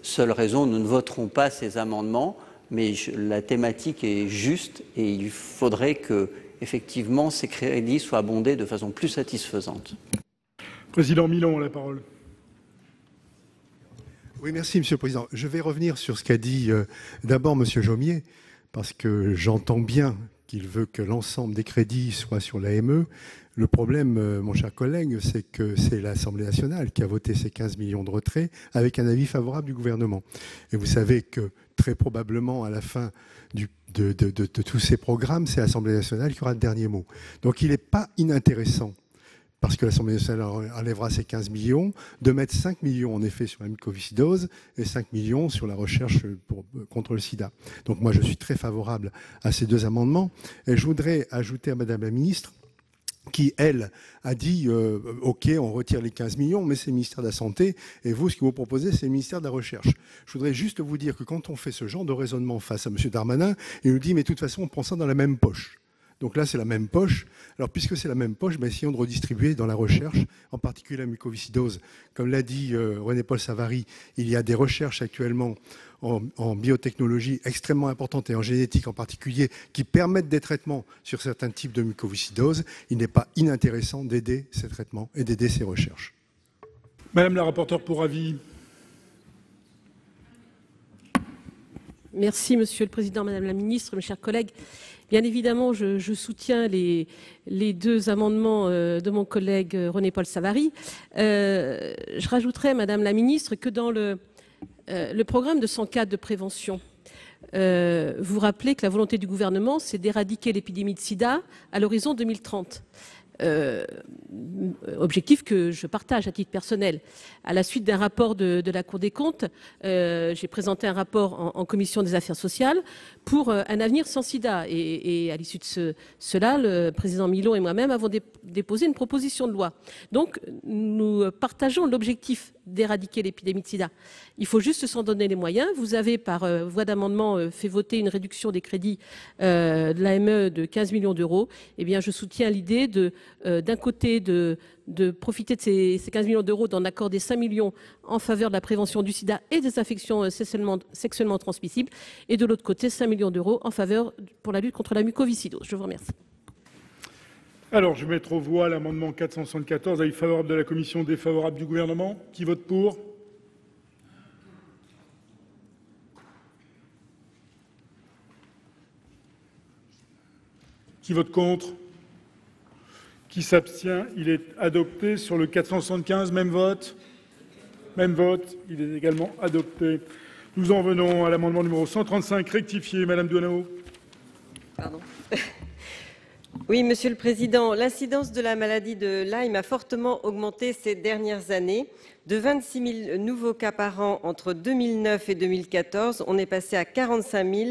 seule raison, nous ne voterons pas ces amendements, mais la thématique est juste et il faudrait que, effectivement, ces crédits soient abondés de façon plus satisfaisante. Président Milon, la parole. Oui, merci, Monsieur le Président. Je vais revenir sur ce qu'a dit d'abord Monsieur Jomier, parce que j'entends bien qu'il veut que l'ensemble des crédits soient sur l'AME. Le problème, mon cher collègue, c'est que c'est l'Assemblée nationale qui a voté ces 15 millions de retraits avec un avis favorable du gouvernement. Et vous savez que très probablement, à la fin de tous ces programmes, c'est l'Assemblée nationale qui aura le dernier mot. Donc il n'est pas inintéressant, parce que l'Assemblée nationale enlèvera ces 15 millions, de mettre 5 millions en effet sur la mucoviscidose et 5 millions sur la recherche contre le sida. Donc moi je suis très favorable à ces 2 amendements. Et je voudrais ajouter à Madame la Ministre, qui, elle, a dit OK, on retire les 15 millions, mais c'est le ministère de la Santé, et vous, ce que vous proposez, c'est le ministère de la Recherche. Je voudrais juste vous dire que quand on fait ce genre de raisonnement face à M. Darmanin, il nous dit, mais de toute façon, on prend ça dans la même poche. Donc là, c'est la même poche. Alors, puisque c'est la même poche, essayons de redistribuer dans la recherche, en particulier la mucoviscidose. Comme l'a dit René-Paul Savary, il y a des recherches actuellement en biotechnologie extrêmement importantes et en génétique en particulier, qui permettent des traitements sur certains types de mucoviscidose. Il n'est pas inintéressant d'aider ces traitements et d'aider ces recherches. Madame la rapporteure pour avis. Merci, Monsieur le Président, Madame la Ministre, mes chers collègues. Bien évidemment, je soutiens les 2 amendements de mon collègue René-Paul Savary. Je rajouterai, Madame la Ministre, que dans le programme de 104 de prévention, vous rappelez que la volonté du gouvernement, c'est d'éradiquer l'épidémie de sida à l'horizon 2030. Objectif que je partage à titre personnel. À la suite d'un rapport de la Cour des comptes, j'ai présenté un rapport en commission des affaires sociales pour un avenir sans sida. Et à l'issue de cela, le président Milon et moi-même avons déposé une proposition de loi. Donc, nous partageons l'objectif d'éradiquer l'épidémie de sida. Il faut juste s'en donner les moyens. Vous avez, par voie d'amendement, fait voter une réduction des crédits de l'AME de 15 millions d'euros. Eh bien, je soutiens l'idée d'un côté de profiter de ces 15 millions d'euros, d'en accorder 5 millions en faveur de la prévention du sida et des infections sexuellement transmissibles, et de l'autre côté 5 millions d'euros en faveur pour la lutte contre la mucoviscidose. Je vous remercie. Alors, je vais mettre aux voix l'amendement 474, avis favorable de la commission, défavorable du gouvernement. Qui vote pour? Qui vote contre? Qui s'abstient? Il est adopté. Sur le 475, même vote. Même vote. Il est également adopté. Nous en venons à l'amendement numéro 135, rectifié. Madame Doineau. Pardon. Oui, Monsieur le Président, l'incidence de la maladie de Lyme a fortement augmenté ces dernières années. De 26 000 nouveaux cas par an entre 2009 et 2014, on est passé à 45 000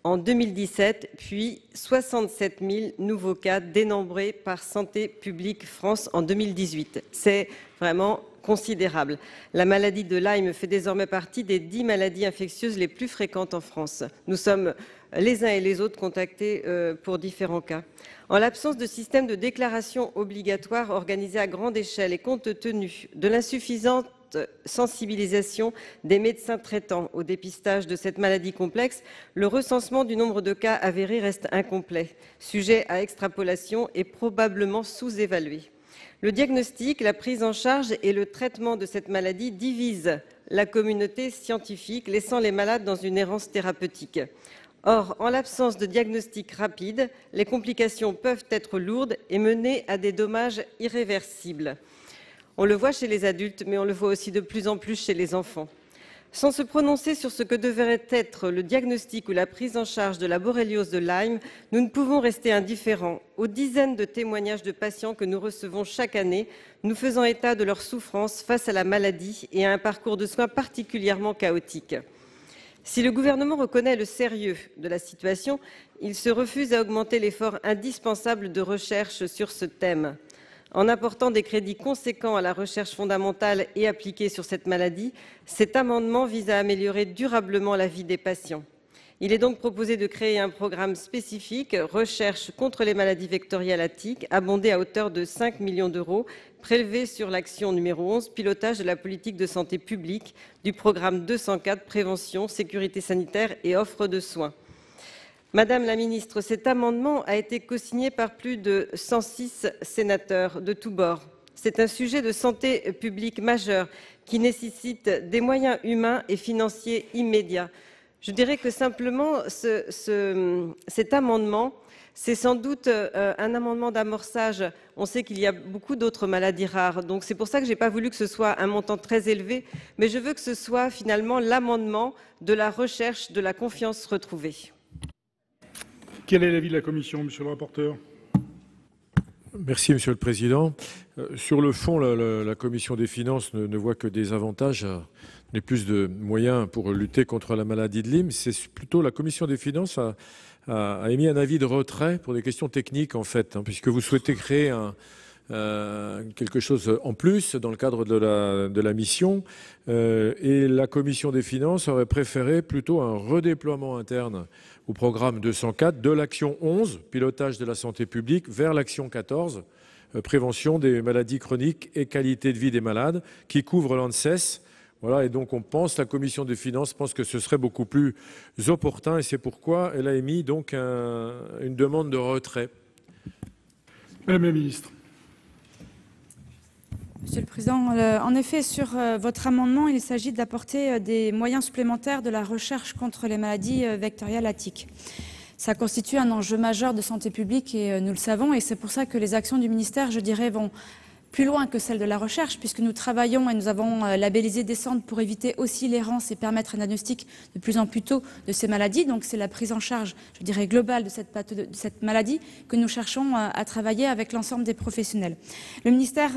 en 2017, puis 67 000 nouveaux cas dénombrés par Santé publique France en 2018. C'est vraiment considérable. La maladie de Lyme fait désormais partie des 10 maladies infectieuses les plus fréquentes en France. Nous sommes les uns et les autres contactés pour différents cas. En l'absence de système de déclaration obligatoire organisé à grande échelle et compte tenu de l'insuffisante sensibilisation des médecins traitants au dépistage de cette maladie complexe, le recensement du nombre de cas avérés reste incomplet, sujet à extrapolation et probablement sous-évalué. Le diagnostic, la prise en charge et le traitement de cette maladie divisent la communauté scientifique, laissant les malades dans une errance thérapeutique. Or, en l'absence de diagnostic rapide, les complications peuvent être lourdes et mener à des dommages irréversibles. On le voit chez les adultes, mais on le voit aussi de plus en plus chez les enfants. Sans se prononcer sur ce que devrait être le diagnostic ou la prise en charge de la borréliose de Lyme, nous ne pouvons rester indifférents aux dizaines de témoignages de patients que nous recevons chaque année, nous faisant état de leur souffrance face à la maladie et à un parcours de soins particulièrement chaotique. Si le gouvernement reconnaît le sérieux de la situation, il se refuse à augmenter l'effort indispensable de recherche sur ce thème. En apportant des crédits conséquents à la recherche fondamentale et appliquée sur cette maladie, cet amendement vise à améliorer durablement la vie des patients. Il est donc proposé de créer un programme spécifique « Recherche contre les maladies vectorielles à tiques » abondé à hauteur de 5 millions d'euros, prélevé sur l'action numéro 11, pilotage de la politique de santé publique, du programme 204, prévention, sécurité sanitaire et offre de soins. Madame la ministre, cet amendement a été cosigné par plus de 106 sénateurs de tous bords. C'est un sujet de santé publique majeur qui nécessite des moyens humains et financiers immédiats. Je dirais que simplement cet amendement, c'est sans doute un amendement d'amorçage. On sait qu'il y a beaucoup d'autres maladies rares, donc c'est pour ça que je n'ai pas voulu que ce soit un montant très élevé, mais je veux que ce soit finalement l'amendement de la recherche de la confiance retrouvée. Quel est l'avis de la commission, monsieur le rapporteur? Merci, Monsieur le Président. Sur le fond, la Commission des finances ne voit que des avantages à donner plus de moyens pour lutter contre la maladie de Lyme. C'est plutôt la Commission des finances a émis un avis de retrait pour des questions techniques, en fait, puisque vous souhaitez créer quelque chose en plus dans le cadre de la mission. Et la Commission des finances aurait préféré plutôt un redéploiement interne au programme 204 de l'action 11, pilotage de la santé publique, vers l'action 14, prévention des maladies chroniques et qualité de vie des malades, qui couvre l'ANSES. Voilà, et donc la Commission des finances pense que ce serait beaucoup plus opportun, et c'est pourquoi elle a émis donc une demande de retrait. Madame la ministre. Monsieur le Président, en effet, sur votre amendement, il s'agit d'apporter des moyens supplémentaires de la recherche contre les maladies vectorielles à tiques. Ça constitue un enjeu majeur de santé publique et nous le savons, et c'est pour ça que les actions du ministère, je dirais, vont plus loin que celles de la recherche, puisque nous travaillons et nous avons labellisé des centres pour éviter aussi l'errance et permettre un diagnostic de plus en plus tôt de ces maladies. Donc c'est la prise en charge, je dirais, globale de cette maladie que nous cherchons à travailler avec l'ensemble des professionnels. Le ministère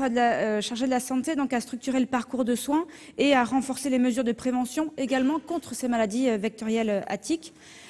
chargé de la Santé donc, a structuré le parcours de soins et a renforcé les mesures de prévention également contre ces maladies vectorielles à tiques.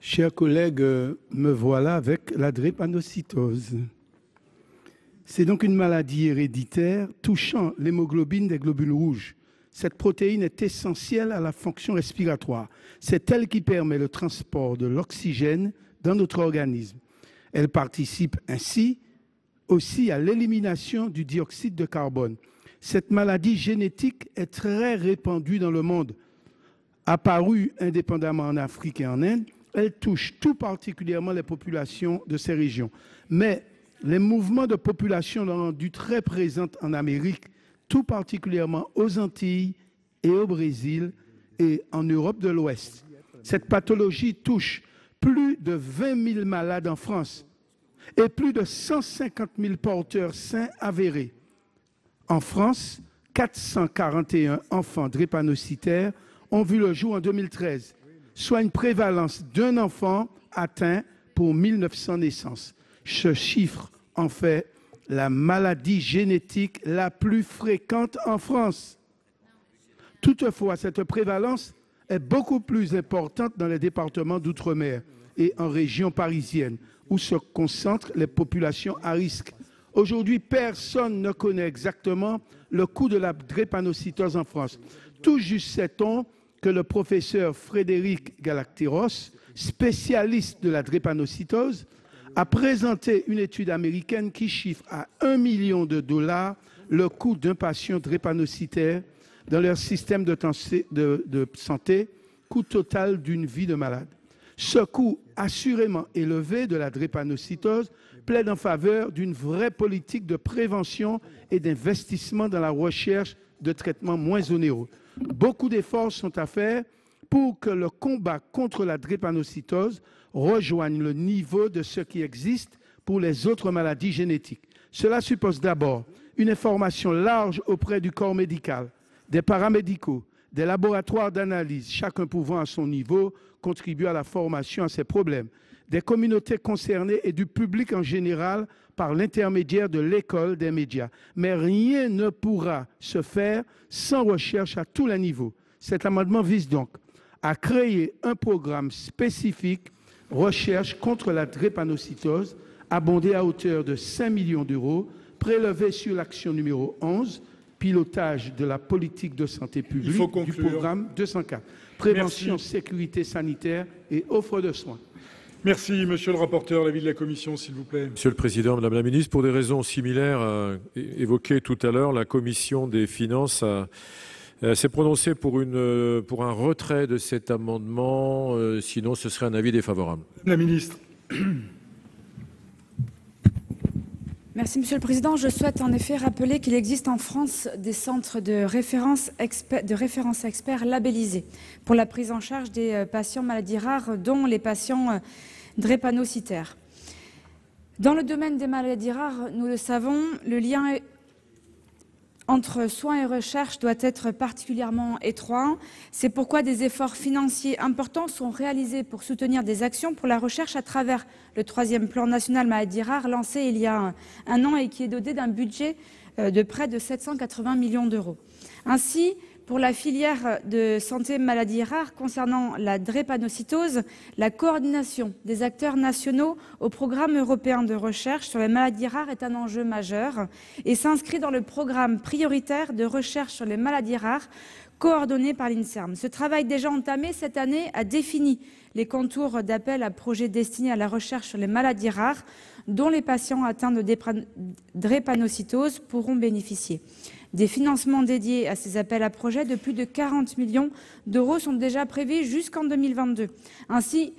Chers collègues, me voilà avec la drépanocytose. C'est donc une maladie héréditaire touchant l'hémoglobine des globules rouges. Cette protéine est essentielle à la fonction respiratoire. C'est elle qui permet le transport de l'oxygène dans notre organisme. Elle participe ainsi aussi à l'élimination du dioxyde de carbone. Cette maladie génétique est très répandue dans le monde. Apparue indépendamment en Afrique et en Inde, elle touche tout particulièrement les populations de ces régions. Mais les mouvements de population l'ont rendue très présente en Amérique, tout particulièrement aux Antilles et au Brésil et en Europe de l'Ouest. Cette pathologie touche plus de 20 000 malades en France et plus de 150 000 porteurs sains avérés. En France, 441 enfants drépanocytaires ont vu le jour en 2013, soit une prévalence d'un enfant atteint pour 1900 naissances. Ce chiffre en fait la maladie génétique la plus fréquente en France. Toutefois, cette prévalence est beaucoup plus importante dans les départements d'outre-mer et en région parisienne, où se concentrent les populations à risque. Aujourd'hui, personne ne connaît exactement le coût de la drépanocytose en France. Tout juste sait-on que le professeur Frédéric Galacteros, spécialiste de la drépanocytose, a présenté une étude américaine qui chiffre à $1 million le coût d'un patient drépanocytaire dans leur système de santé, coût total d'une vie de malade. Ce coût assurément élevé de la drépanocytose plaide en faveur d'une vraie politique de prévention et d'investissement dans la recherche de traitements moins onéreux. Beaucoup d'efforts sont à faire pour que le combat contre la drépanocytose rejoigne le niveau de ce qui existe pour les autres maladies génétiques. Cela suppose d'abord une information large auprès du corps médical, des paramédicaux, des laboratoires d'analyse, chacun pouvant à son niveau contribuer à la formation à ces problèmes, des communautés concernées et du public en général par l'intermédiaire de l'école des médias. Mais rien ne pourra se faire sans recherche à tous les niveaux. Cet amendement vise donc à créer un programme spécifique recherche contre la drépanocytose, abondé à hauteur de 5 millions d'euros, prélevé sur l'action numéro 11, pilotage de la politique de santé publique du programme 204, prévention, Merci. Sécurité sanitaire et offre de soins. Merci, monsieur le rapporteur. L'avis de la commission, s'il vous plaît. Monsieur le Président, Madame la Ministre, pour des raisons similaires évoquées tout à l'heure, la Commission des finances s'est prononcée pour un retrait de cet amendement. Sinon, ce serait un avis défavorable. La ministre. Merci, Monsieur le Président. Je souhaite en effet rappeler qu'il existe en France des centres de référence experts labellisés pour la prise en charge des patients maladies rares, dont les patients drépanocytaires. Dans le domaine des maladies rares, nous le savons, le lien entre soins et recherche doit être particulièrement étroit. C'est pourquoi des efforts financiers importants sont réalisés pour soutenir des actions pour la recherche à travers le 3e plan national maladies rares lancé il y a un an et qui est doté d'un budget de près de 780 millions d'euros. Ainsi, pour la filière de santé maladies rares concernant la drépanocytose, la coordination des acteurs nationaux au programme européen de recherche sur les maladies rares est un enjeu majeur et s'inscrit dans le programme prioritaire de recherche sur les maladies rares coordonné par l'INSERM. Ce travail déjà entamé cette année a défini les contours d'appel à projets destinés à la recherche sur les maladies rares dont les patients atteints de drépanocytose pourront bénéficier. Des financements dédiés à ces appels à projets de plus de 40 millions d'euros sont déjà prévus jusqu'en 2022. Ainsi,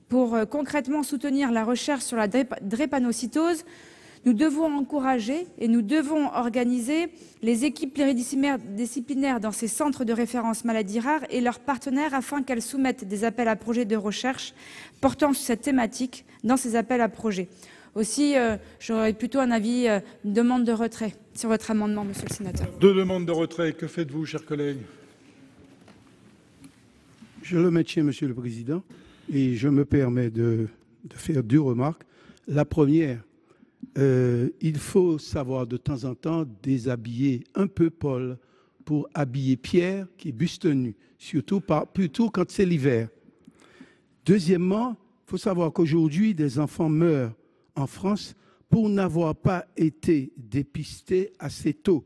pour concrètement soutenir la recherche sur la drépanocytose, nous devons encourager et nous devons organiser les équipes pluridisciplinaires dans ces centres de référence maladies rares et leurs partenaires afin qu'elles soumettent des appels à projets de recherche portant sur cette thématique dans ces appels à projets. Aussi, j'aurais plutôt un avis, une demande de retrait sur votre amendement, monsieur le sénateur. 2 demandes de retrait. Que faites-vous, chers collègues? Je le maintiens, monsieur le président, et je me permets de faire 2 remarques. La première, il faut savoir de temps en temps déshabiller un peu Paul pour habiller Pierre qui est buste nu, plutôt quand c'est l'hiver. Deuxièmement, faut savoir qu'aujourd'hui, des enfants meurent en France pour n'avoir pas été dépistés assez tôt.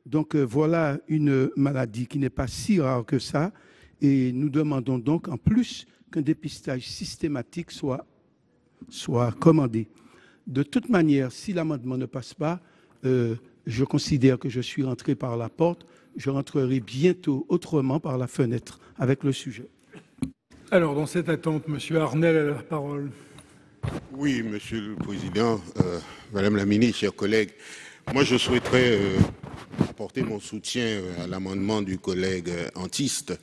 Donc voilà une maladie qui n'est pas si rare que ça. Et nous demandons donc en plus qu'un dépistage systématique soit commandé. De toute manière, si l'amendement ne passe pas, je considère que je suis rentré par la porte. Je rentrerai bientôt autrement par la fenêtre avec le sujet. Alors, dans cette attente, M. Arnel a la parole. Oui, Monsieur le Président, Madame la Ministre, chers collègues, moi je souhaiterais apporter mon soutien à l'amendement du collègue Antiste,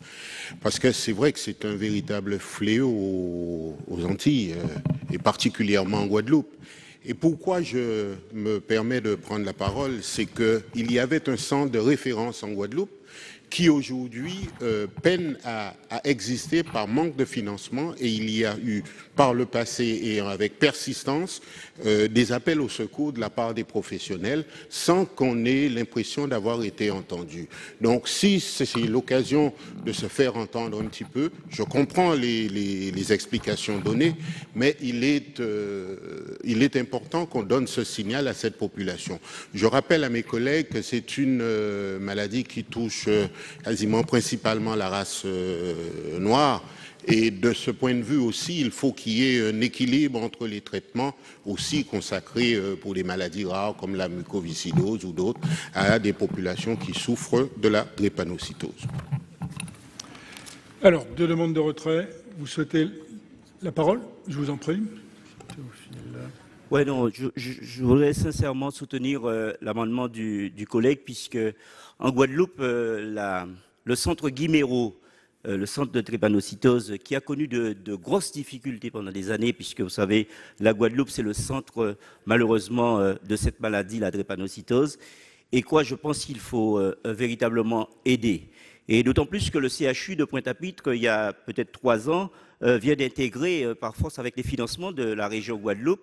parce que c'est vrai que c'est un véritable fléau aux Antilles, et particulièrement en Guadeloupe. Et pourquoi je me permets de prendre la parole, c'est qu'il y avait un centre de référence en Guadeloupe qui aujourd'hui peine à exister par manque de financement, et il y a eu par le passé et avec persistance des appels au secours de la part des professionnels sans qu'on ait l'impression d'avoir été entendu. Donc si c'est l'occasion de se faire entendre un petit peu, je comprends les explications données, mais il est important qu'on donne ce signal à cette population. Je rappelle à mes collègues que c'est une maladie qui touche quasiment principalement la race noire. Et de ce point de vue aussi, il faut qu'il y ait un équilibre entre les traitements aussi consacrés pour les maladies rares comme la mucoviscidose ou d'autres à des populations qui souffrent de la drépanocytose. Alors, deux demandes de retrait. Vous souhaitez la parole? Je vous en prie. Ouais, non, je voudrais sincèrement soutenir l'amendement du collègue, puisque en Guadeloupe, le centre Guiméro, le centre de drépanocytose, qui a connu de grosses difficultés pendant des années, puisque vous savez, la Guadeloupe, c'est le centre, malheureusement, de cette maladie, la drépanocytose, et quoi, je pense qu'il faut véritablement aider. Et d'autant plus que le CHU de Pointe-à-Pitre, il y a peut-être 3 ans, vient d'intégrer, par force avec les financements de la région Guadeloupe,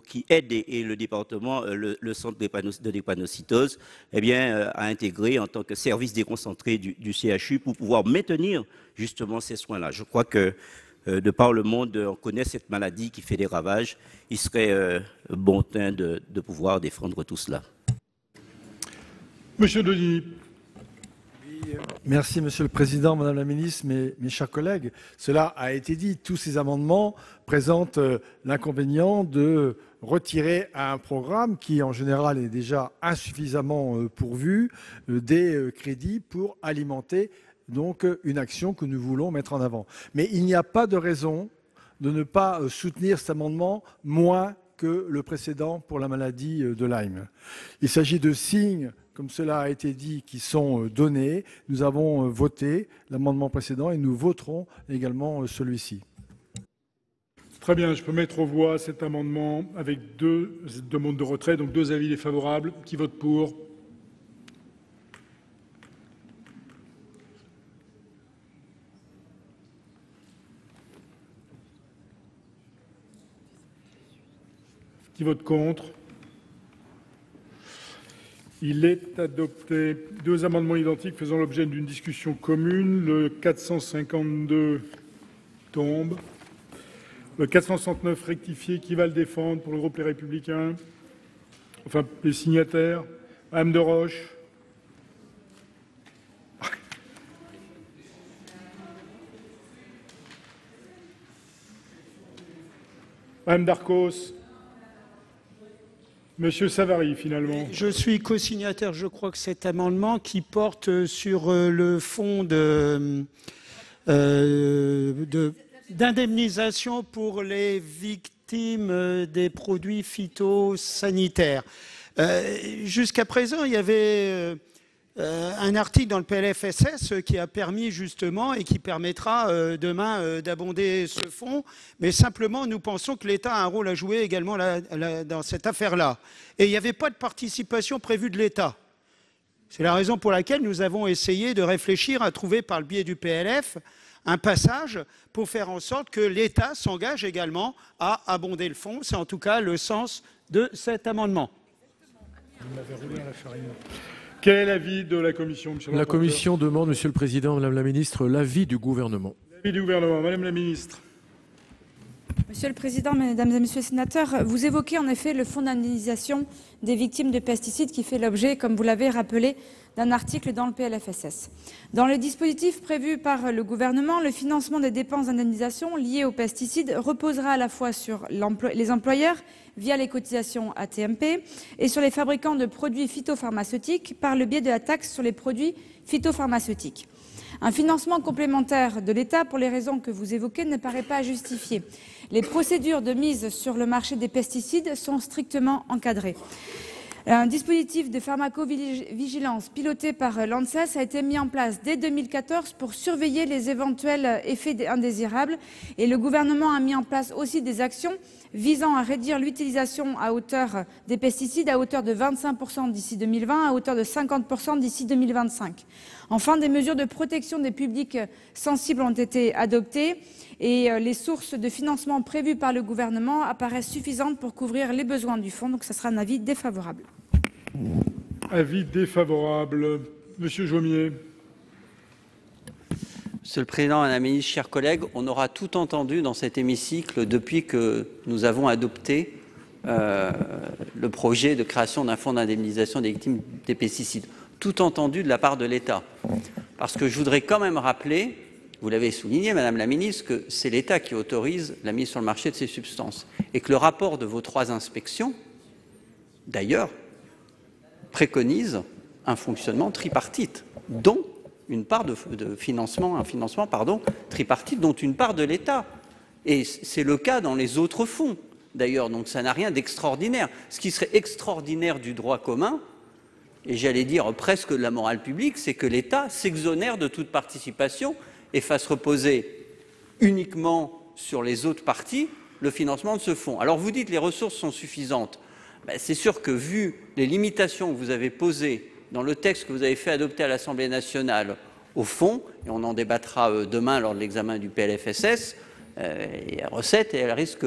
qui aide et le département, le centre de drépanocytose, eh bien, à intégrer en tant que service déconcentré du CHU pour pouvoir maintenir justement ces soins-là. Je crois que de par le monde, on connaît cette maladie qui fait des ravages. Il serait bon temps de pouvoir défendre tout cela. Monsieur Denis. Merci, Monsieur le Président, Madame la Ministre, mes chers collègues. Cela a été dit, tous ces amendements présentent l'inconvénient de retirer à un programme qui, en général, est déjà insuffisamment pourvu, des crédits pour alimenter donc une action que nous voulons mettre en avant. Mais il n'y a pas de raison de ne pas soutenir cet amendement moins que le précédent pour la maladie de Lyme. Il s'agit de signes, comme cela a été dit, qui sont donnés. Nous avons voté l'amendement précédent et nous voterons également celui-ci. Très bien, je peux mettre aux voix cet amendement avec 2 demandes de retrait, donc 2 avis défavorables. Qui vote pour? Qui vote contre? Il est adopté. 2 amendements identiques faisant l'objet d'une discussion commune. Le 452 tombe. Le 469 rectifié, qui va le défendre pour le groupe Les Républicains? Enfin, les signataires. Madame de Roche. Madame Darcos. Monsieur Savary, finalement. Je suis co-signataire, je crois, que cet amendement qui porte sur le fonds d'indemnisation pour les victimes des produits phytosanitaires. Jusqu'à présent, il y avait un article dans le PLFSS qui a permis justement et qui permettra demain d'abonder ce fonds, mais simplement nous pensons que l'État a un rôle à jouer également dans cette affaire-là. Et il n'y avait pas de participation prévue de l'État. C'est la raison pour laquelle nous avons essayé de réfléchir à trouver par le biais du PLF un passage pour faire en sorte que l'État s'engage également à abonder le fonds. C'est en tout cas le sens de cet amendement. Quel est l'avis de la Commission, monsieur le rapporteur? La Commission demande, Monsieur le Président, Madame la Ministre, l'avis du Gouvernement. L'avis du Gouvernement, Madame la Ministre. Monsieur le Président, Mesdames et Messieurs les sénateurs, vous évoquez en effet le fonds d'indemnisation des victimes de pesticides qui fait l'objet, comme vous l'avez rappelé, d'un article dans le PLFSS. Dans le dispositif prévu par le gouvernement, le financement des dépenses d'indemnisation liées aux pesticides reposera à la fois sur les employeurs via les cotisations AT-MP et sur les fabricants de produits phytopharmaceutiques par le biais de la taxe sur les produits phytopharmaceutiques. Un financement complémentaire de l'État, pour les raisons que vous évoquez, ne paraît pas justifié. Les procédures de mise sur le marché des pesticides sont strictement encadrées. Un dispositif de pharmacovigilance piloté par l'ANSES a été mis en place dès 2014 pour surveiller les éventuels effets indésirables et le gouvernement a mis en place aussi des actions visant à réduire l'utilisation des pesticides à hauteur de 25% d'ici 2020, à hauteur de 50% d'ici 2025. Enfin, des mesures de protection des publics sensibles ont été adoptées et les sources de financement prévues par le gouvernement apparaissent suffisantes pour couvrir les besoins du fonds. Donc, ce sera un avis défavorable. Avis défavorable. Monsieur Jomier. Monsieur le Président, Madame la Ministre, chers collègues, on aura tout entendu dans cet hémicycle depuis que nous avons adopté le projet de création d'un fonds d'indemnisation des victimes des pesticides. Tout entendu de la part de l'État. Parce que je voudrais quand même rappeler, vous l'avez souligné, Madame la Ministre, que c'est l'État qui autorise la mise sur le marché de ces substances. Et que le rapport de vos 3 inspections, d'ailleurs, préconise un fonctionnement tripartite, dont une part de financement, un financement tripartite, dont une part de l'État. Et c'est le cas dans les autres fonds, d'ailleurs, donc ça n'a rien d'extraordinaire. Ce qui serait extraordinaire du droit commun, et j'allais dire presque de la morale publique, c'est que l'État s'exonère de toute participation et fasse reposer uniquement sur les autres parties le financement de ce fonds. Alors vous dites que les ressources sont suffisantes. Ben, c'est sûr que vu les limitations que vous avez posées dans le texte que vous avez fait adopter à l'Assemblée nationale au fond, et on en débattra demain lors de l'examen du PLFSS, les recettes, elles risquent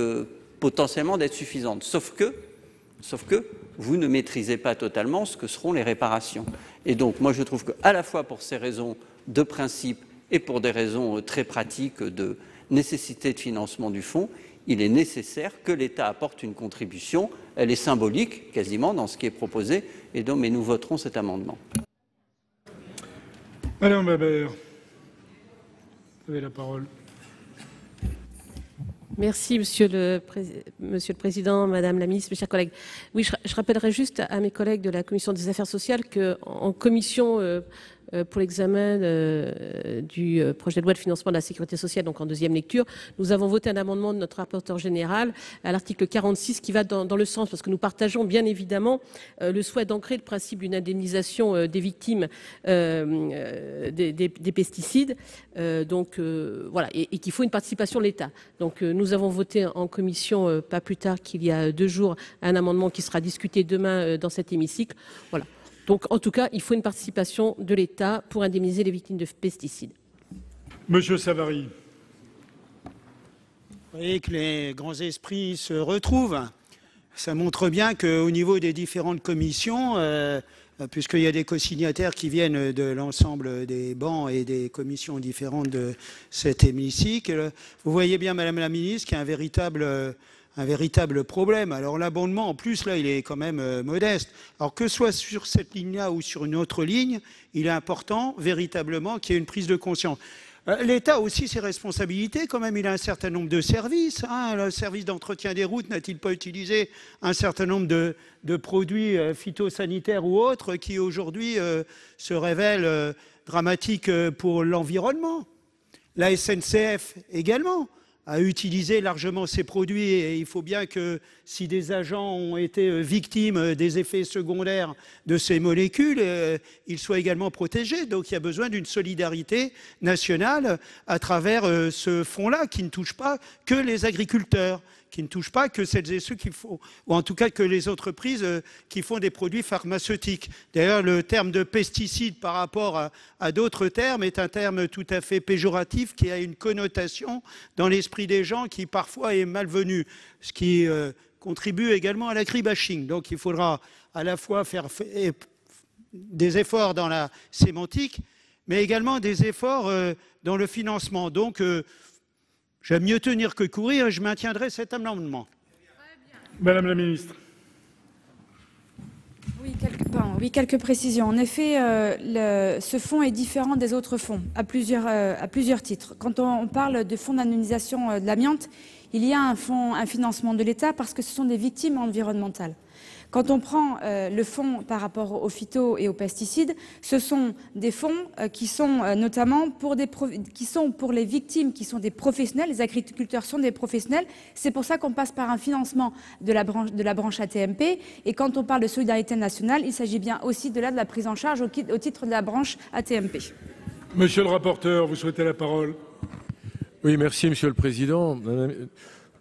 potentiellement d'être suffisantes. Sauf que vous ne maîtrisez pas totalement ce que seront les réparations. Et donc, moi, je trouve qu'à la fois pour ces raisons de principe et pour des raisons très pratiques de nécessité de financement du fonds, il est nécessaire que l'État apporte une contribution. Elle est symbolique, quasiment, dans ce qui est proposé, mais nous voterons cet amendement. Madame Babert, vous avez la parole. Merci, Monsieur le Président, Madame la Ministre, mes chers collègues. Oui, je rappellerai juste à mes collègues de la Commission des Affaires sociales qu'en commission pour l'examen du projet de loi de financement de la sécurité sociale, donc en deuxième lecture, nous avons voté un amendement de notre rapporteur général à l'article 46 qui va dans le sens, parce que nous partageons bien évidemment le souhait d'ancrer le principe d'une indemnisation des victimes des pesticides, voilà, et qu'il faut une participation de l'État. Donc nous avons voté en commission, pas plus tard qu'il y a 2 jours, un amendement qui sera discuté demain dans cet hémicycle. Voilà. Donc, en tout cas, il faut une participation de l'État pour indemniser les victimes de pesticides. Monsieur Savary. Vous voyez que les grands esprits se retrouvent. Ça montre bien qu'au niveau des différentes commissions, puisqu'il y a des co-signataires qui viennent de l'ensemble des bancs et des commissions différentes de cet hémicycle, vous voyez bien, Madame la Ministre, qu'il y a un véritable problème. Alors l'abondement, en plus, là, il est quand même modeste. Alors que ce soit sur cette ligne-là ou sur une autre ligne, il est important, véritablement, qu'il y ait une prise de conscience. L'État a aussi ses responsabilités, quand même, il a un certain nombre de services. Le service d'entretien des routes n'a-t-il pas utilisé un certain nombre de produits phytosanitaires ou autres qui, aujourd'hui, se révèlent dramatiques pour l'environnement? La SNCF également a utilisé largement ces produits et il faut bien que si des agents ont été victimes des effets secondaires de ces molécules, ils soient également protégés. Donc il y a besoin d'une solidarité nationale à travers ce fonds-là qui ne touche pas que les agriculteurs, qui ne touche pas que celles et ceux qui font, ou en tout cas que les entreprises qui font des produits pharmaceutiques. D'ailleurs, le terme de pesticide par rapport à d'autres termes est un terme tout à fait péjoratif qui a une connotation dans l'esprit des gens qui parfois est malvenu, ce qui contribue également à l'agribashing. Donc il faudra à la fois faire des efforts dans la sémantique, mais également des efforts dans le financement. Donc J'aime mieux tenir que courir et je maintiendrai cet amendement. Madame la ministre. Oui, quelques précisions. En effet, ce fonds est différent des autres fonds à plusieurs titres. Quand on parle de fonds d'indemnisation de l'amiante, il y a un financement de l'État parce que ce sont des victimes environnementales. Quand on prend le fonds par rapport aux phytos et aux pesticides, ce sont des fonds qui sont notamment pour les victimes qui sont des professionnels. Les agriculteurs sont des professionnels. C'est pour ça qu'on passe par un financement de la branche AT-MP. Et quand on parle de solidarité nationale, il s'agit bien aussi de la prise en charge au titre de la branche AT-MP. Monsieur le rapporteur, vous souhaitez la parole? Oui, merci, Monsieur le Président.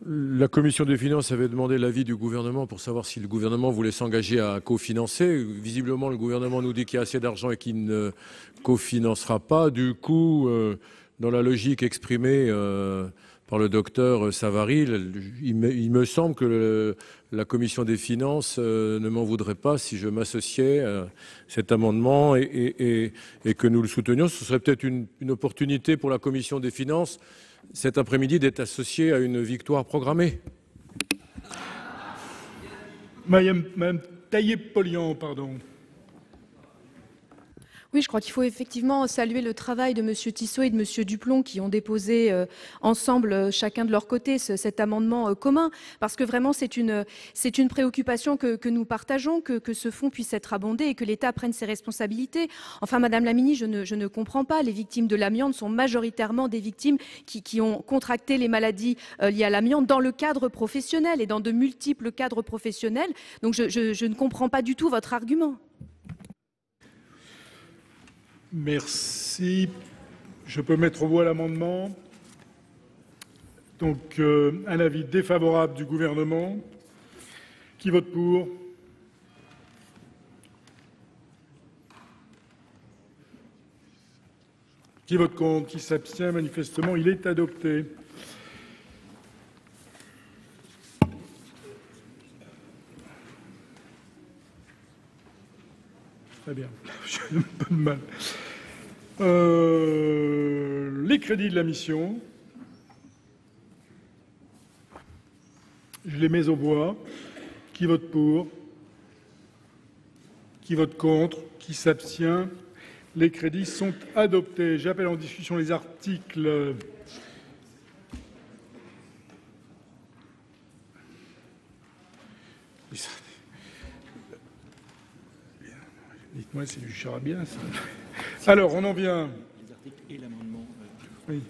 La Commission des finances avait demandé l'avis du gouvernement pour savoir si le gouvernement voulait s'engager à cofinancer. Visiblement, le gouvernement nous dit qu'il y a assez d'argent et qu'il ne cofinancera pas. Du coup, dans la logique exprimée par le docteur Savary, il me semble que la Commission des finances ne m'en voudrait pas si je m'associais à cet amendement et que nous le soutenions. Ce serait peut-être une opportunité pour la Commission des finances cet après-midi d'être associé à une victoire programmée. Madame Taillé-Polian, pardon. Oui, je crois qu'il faut effectivement saluer le travail de M. Tissot et de M. Duplomb qui ont déposé ensemble, chacun de leur côté, cet amendement commun, parce que vraiment c'est une préoccupation que nous partageons, que ce fonds puisse être abondé et que l'État prenne ses responsabilités. Enfin, Madame la Ministre, je ne comprends pas. Les victimes de l'amiante sont majoritairement des victimes qui ont contracté les maladies liées à l'amiante dans le cadre professionnel et dans de multiples cadres professionnels. Donc je ne comprends pas du tout votre argument. Merci. Je peux mettre aux voix l'amendement. Donc, un avis défavorable du gouvernement. Qui vote pour? Qui vote contre? Qui s'abstient? Manifestement, il est adopté. Très bien. J'ai un peu de mal. Les crédits de la mission. Je les mets aux voix. Qui vote pour? Qui vote contre? Qui s'abstient? Les crédits sont adoptés. J'appelle en discussion les articles. Dites-moi, c'est du charabia, ça. Alors, on en vient. Oui.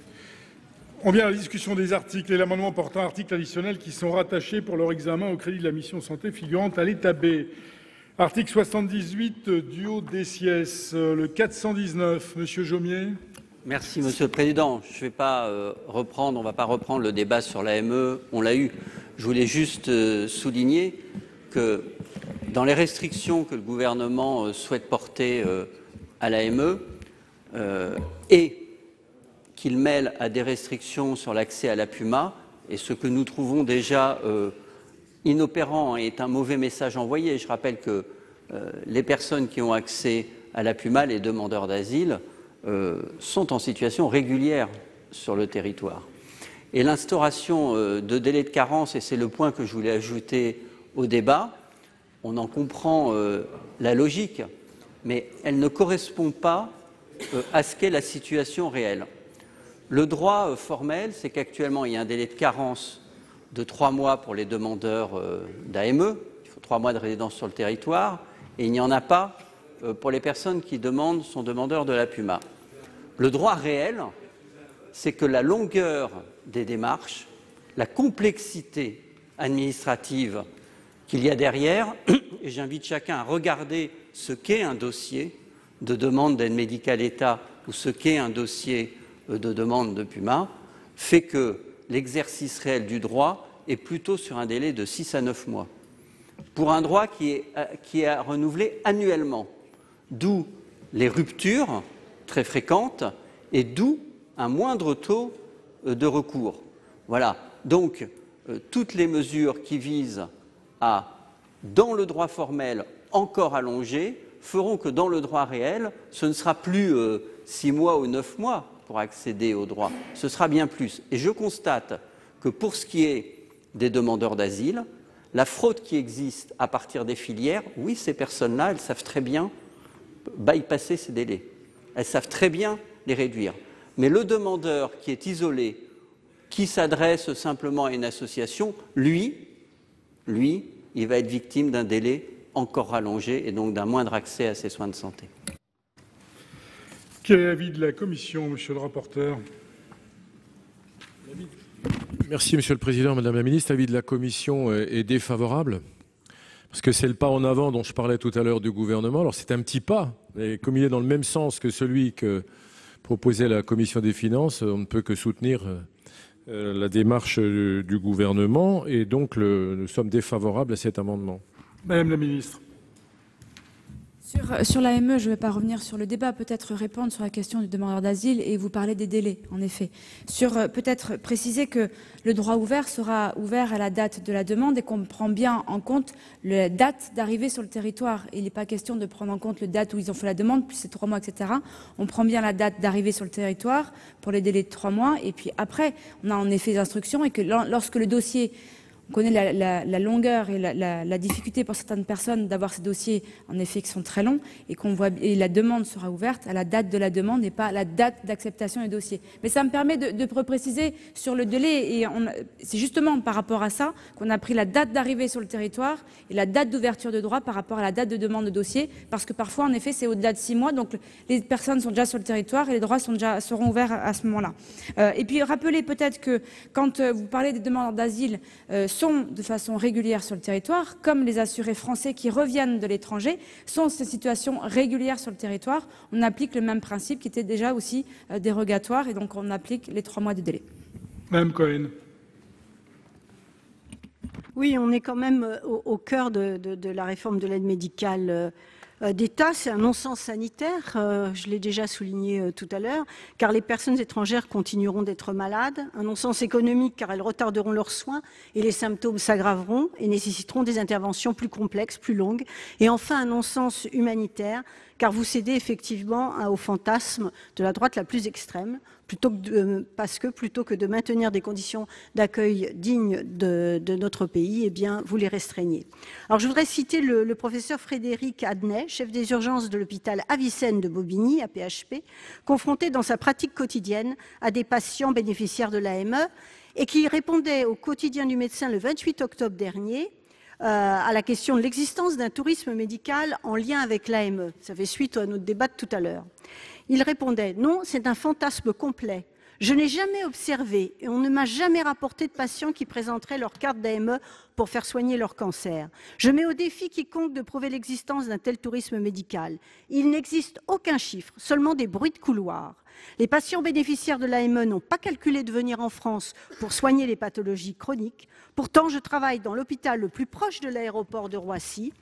On vient à la discussion des articles et l'amendement portant articles additionnels qui sont rattachés pour leur examen au crédit de la mission santé figurant à l'état B. Article 78, duo DCS, le 419. Monsieur Jomier. Merci, Monsieur le Président. Je ne vais pas reprendre, on ne va pas reprendre le débat sur l'AME, on l'a eu. Je voulais juste souligner que dans les restrictions que le gouvernement souhaite porter à l'AME et qu'il mêle à des restrictions sur l'accès à la PUMA, et ce que nous trouvons déjà inopérant et est un mauvais message envoyé. Je rappelle que les personnes qui ont accès à la PUMA, les demandeurs d'asile, sont en situation régulière sur le territoire. Et l'instauration de délais de carence, et c'est le point que je voulais ajouter au débat, on en comprend la logique, mais elle ne correspond pas à ce qu'est la situation réelle. Le droit formel, c'est qu'actuellement, il y a un délai de carence de 3 mois pour les demandeurs d'AME, il faut 3 mois de résidence sur le territoire, et il n'y en a pas pour les personnes qui sont demandeurs de la PUMA. Le droit réel, c'est que la longueur des démarches, la complexité administrative qu'il y a derrière, et j'invite chacun à regarder ce qu'est un dossier de demande d'aide médicale État ou ce qu'est un dossier de demande de PUMA, fait que l'exercice réel du droit est plutôt sur un délai de 6 à 9 mois. Pour un droit qui est à renouveler annuellement, d'où les ruptures très fréquentes et d'où un moindre taux de recours. Voilà. Donc, toutes les mesures qui visent à, dans le droit formel, encore allonger, feront que dans le droit réel, ce ne sera plus 6 mois ou 9 mois, pour accéder aux droits. Ce sera bien plus. Et je constate que pour ce qui est des demandeurs d'asile, la fraude qui existe à partir des filières, oui, ces personnes-là, elles savent très bien bypasser ces délais. Elles savent très bien les réduire. Mais le demandeur qui est isolé, qui s'adresse simplement à une association, lui, il va être victime d'un délai encore rallongé et donc d'un moindre accès à ses soins de santé. Quel est l'avis de la Commission, monsieur le rapporteur? Merci, Monsieur le Président, Madame la Ministre. L'avis de la Commission est défavorable, parce que c'est le pas en avant dont je parlais tout à l'heure du gouvernement. Alors c'est un petit pas, mais comme il est dans le même sens que celui que proposait la Commission des finances, on ne peut que soutenir la démarche du gouvernement, et donc nous sommes défavorables à cet amendement. Madame la Ministre. Sur l'AME, je ne vais pas revenir sur le débat, peut-être répondre sur la question du demandeur d'asile et vous parler des délais, en effet. Peut-être préciser que le droit ouvert sera ouvert à la date de la demande et qu'on prend bien en compte la date d'arrivée sur le territoire. Il n'est pas question de prendre en compte la date où ils ont fait la demande, puis c'est 3 mois, etc. On prend bien la date d'arrivée sur le territoire pour les délais de 3 mois et puis après, on a en effet des instructions et que lorsque le dossier... On connaît la longueur et la difficulté pour certaines personnes d'avoir ces dossiers, en effet, qui sont très longs, et la demande sera ouverte à la date de la demande et pas à la date d'acceptation des dossiers. Mais ça me permet de préciser sur le délai, et c'est justement par rapport à ça qu'on a pris la date d'arrivée sur le territoire et la date d'ouverture de droit par rapport à la date de demande de dossier, parce que parfois, en effet, c'est au-delà de 6 mois, donc les personnes sont déjà sur le territoire et les droits seront ouverts à ce moment-là. Et puis, rappelez peut-être que quand vous parlez des demandeurs d'asile, sont de façon régulière sur le territoire, comme les assurés français qui reviennent de l'étranger, sont ces situations régulières sur le territoire. On applique le même principe qui était déjà aussi dérogatoire, et donc on applique les 3 mois de délai. Madame Cohen. Oui, on est quand même au cœur de la réforme de l'aide médicale d'État. C'est un non-sens sanitaire, je l'ai déjà souligné tout à l'heure, car les personnes étrangères continueront d'être malades. Un non-sens économique, car elles retarderont leurs soins et les symptômes s'aggraveront et nécessiteront des interventions plus complexes, plus longues. Et enfin, un non-sens humanitaire, car vous cédez effectivement au fantasme de la droite la plus extrême, parce que plutôt que de maintenir des conditions d'accueil dignes de notre pays, eh bien, vous les restreignez. Alors, je voudrais citer le professeur Frédéric Adnet, chef des urgences de l'hôpital Avicenne de Bobigny, à PHP, confronté dans sa pratique quotidienne à des patients bénéficiaires de l'AME, et qui répondait au quotidien du médecin le 28 octobre dernier, à la question de l'existence d'un tourisme médical en lien avec l'AME. Ça fait suite à notre débat de tout à l'heure. Il répondait « Non, c'est un fantasme complet. Je n'ai jamais observé et on ne m'a jamais rapporté de patients qui présenteraient leur carte d'AME pour faire soigner leur cancer. Je mets au défi quiconque de prouver l'existence d'un tel tourisme médical. Il n'existe aucun chiffre, seulement des bruits de couloir. Les patients bénéficiaires de l'AME n'ont pas calculé de venir en France pour soigner les pathologies chroniques. Pourtant, je travaille dans l'hôpital le plus proche de l'aéroport de Roissy.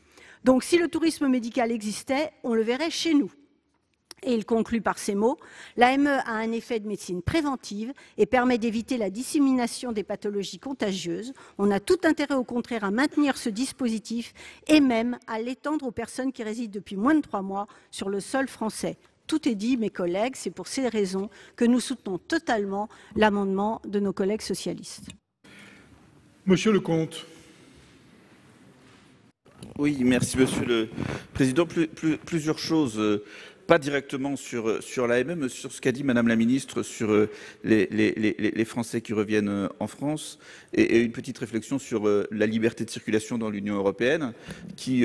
Donc, si le tourisme médical existait, on le verrait chez nous. » Et il conclut par ces mots, « L'AME a un effet de médecine préventive et permet d'éviter la dissémination des pathologies contagieuses. On a tout intérêt au contraire à maintenir ce dispositif et même à l'étendre aux personnes qui résident depuis moins de 3 mois sur le sol français. » Tout est dit, mes collègues, c'est pour ces raisons que nous soutenons totalement l'amendement de nos collègues socialistes. Monsieur Lecomte. Oui, merci Monsieur le Président. Plusieurs choses. Pas directement sur l'AME, mais sur ce qu'a dit Madame la Ministre sur les Français qui reviennent en France, et une petite réflexion sur la liberté de circulation dans l'Union européenne, qui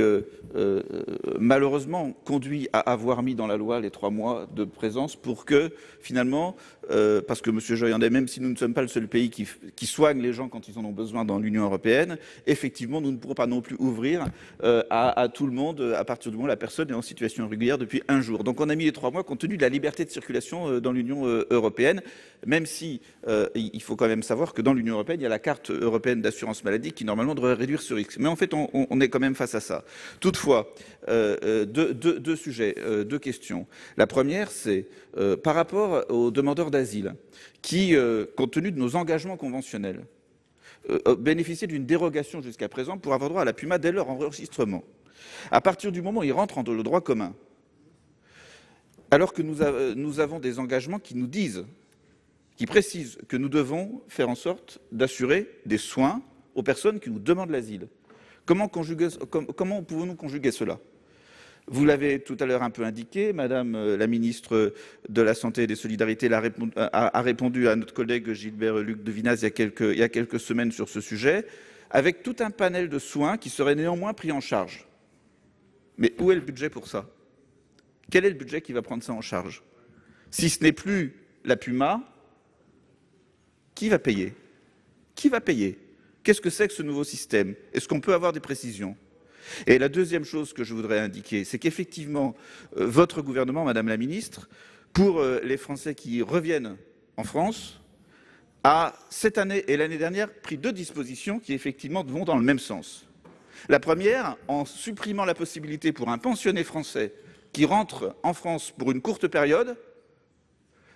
malheureusement conduit à avoir mis dans la loi les 3 mois de présence pour que finalement, parce que Monsieur Joyandet, même si nous ne sommes pas le seul pays qui soigne les gens quand ils en ont besoin dans l'Union européenne, effectivement nous ne pourrons pas non plus ouvrir à tout le monde à partir du moment où la personne est en situation irrégulière depuis 1 jour. Donc on a mis les 3 mois compte tenu de la liberté de circulation dans l'Union européenne, même si il faut quand même savoir que dans l'Union européenne, il y a la carte européenne d'assurance maladie qui normalement devrait réduire ce risque. Mais en fait, on est quand même face à ça. Toutefois, deux sujets, 2 questions. La première, c'est par rapport aux demandeurs d'asile qui, compte tenu de nos engagements conventionnels, bénéficiaient d'une dérogation jusqu'à présent pour avoir droit à la PUMA dès leur enregistrement. À partir du moment où ils rentrent dans le droit commun, alors que nous avons des engagements qui nous disent, qui précisent que nous devons faire en sorte d'assurer des soins aux personnes qui nous demandent l'asile. Comment pouvons-nous conjuguer cela? Vous l'avez tout à l'heure un peu indiqué, Madame la ministre de la Santé et des Solidarités a répondu à notre collègue Gilbert-Luc Devinaz il y a quelques semaines sur ce sujet, avec tout un panel de soins qui seraient néanmoins pris en charge. Mais où est le budget pour ça? Quel est le budget qui va prendre ça en charge? Si ce n'est plus la PUMA, qui va payer? Qui va payer? Qu'est-ce que c'est que ce nouveau système? Est-ce qu'on peut avoir des précisions? Et la deuxième chose que je voudrais indiquer, c'est qu'effectivement, votre gouvernement, Madame la Ministre, pour les Français qui reviennent en France, a cette année et l'année dernière pris 2 dispositions qui effectivement vont dans le même sens. La première, en supprimant la possibilité pour un pensionné français qui rentre en France pour une courte période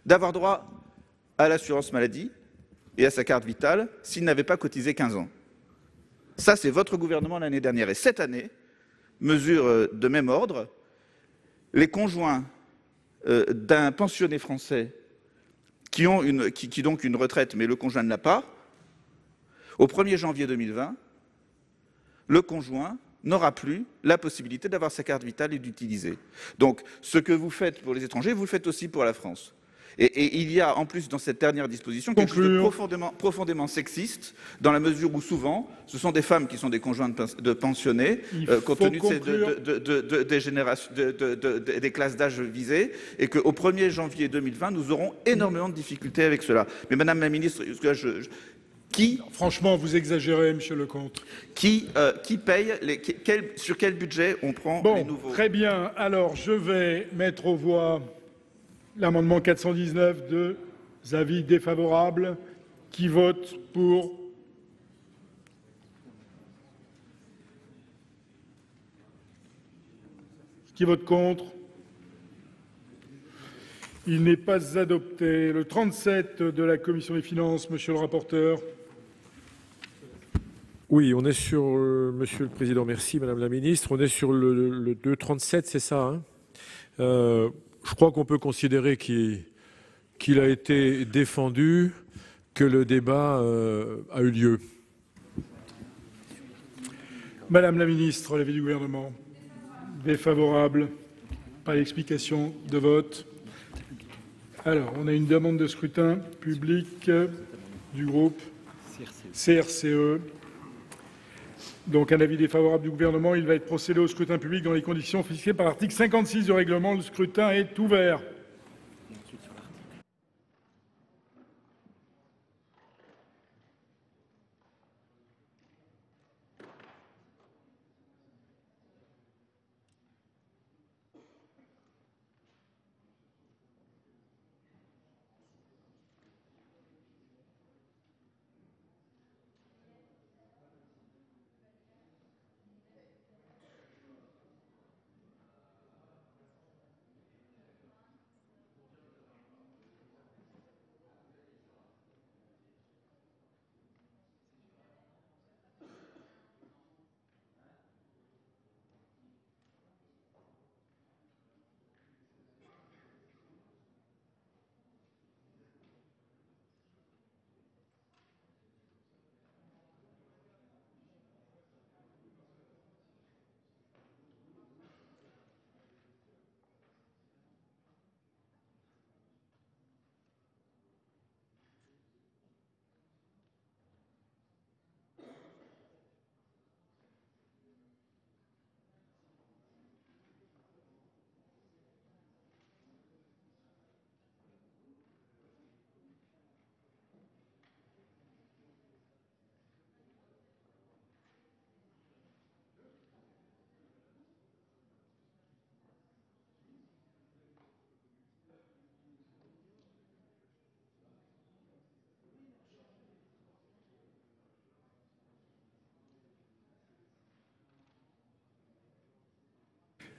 d'avoir droit à l'assurance maladie et à sa carte vitale s'il n'avait pas cotisé 15 ans. Ça, c'est votre gouvernement l'année dernière. Et cette année, mesure de même ordre, les conjoints d'un pensionné français qui ont donc une retraite, mais le conjoint ne l'a pas, au 1er janvier 2020, le conjoint n'aura plus la possibilité d'avoir sa carte vitale et d'utiliser. Donc, ce que vous faites pour les étrangers, vous le faites aussi pour la France. Et il y a en plus dans cette dernière disposition quelque chose de profondément sexiste, dans la mesure où souvent ce sont des femmes qui sont des conjoints de pensionnés, compte tenu des classes d'âge visées, et qu'au 1er janvier 2020, nous aurons énormément de difficultés avec cela. Mais Madame la Ministre, franchement, vous exagérez, Monsieur Lecomte. Qui paye sur quel budget on prend les nouveaux? Très bien. Alors, je vais mettre aux voix l'amendement 419, 2 avis défavorables. Qui vote pour? Qui vote contre? Il n'est pas adopté. Le 37 de la Commission des finances, Monsieur le rapporteur. Oui, on est sur, Monsieur le Président, merci Madame la Ministre, on est sur le 237, c'est ça, hein. Je crois qu'on peut considérer qu'il a été défendu, que le débat a eu lieu. Madame la Ministre, l'avis du Gouvernement. Défavorable. Pas d'explication de vote. Alors, on a une demande de scrutin public du groupe CRCE. Donc, un avis défavorable du Gouvernement. Il va être procédé au scrutin public dans les conditions fixées par l'article 56 du règlement. Le scrutin est ouvert.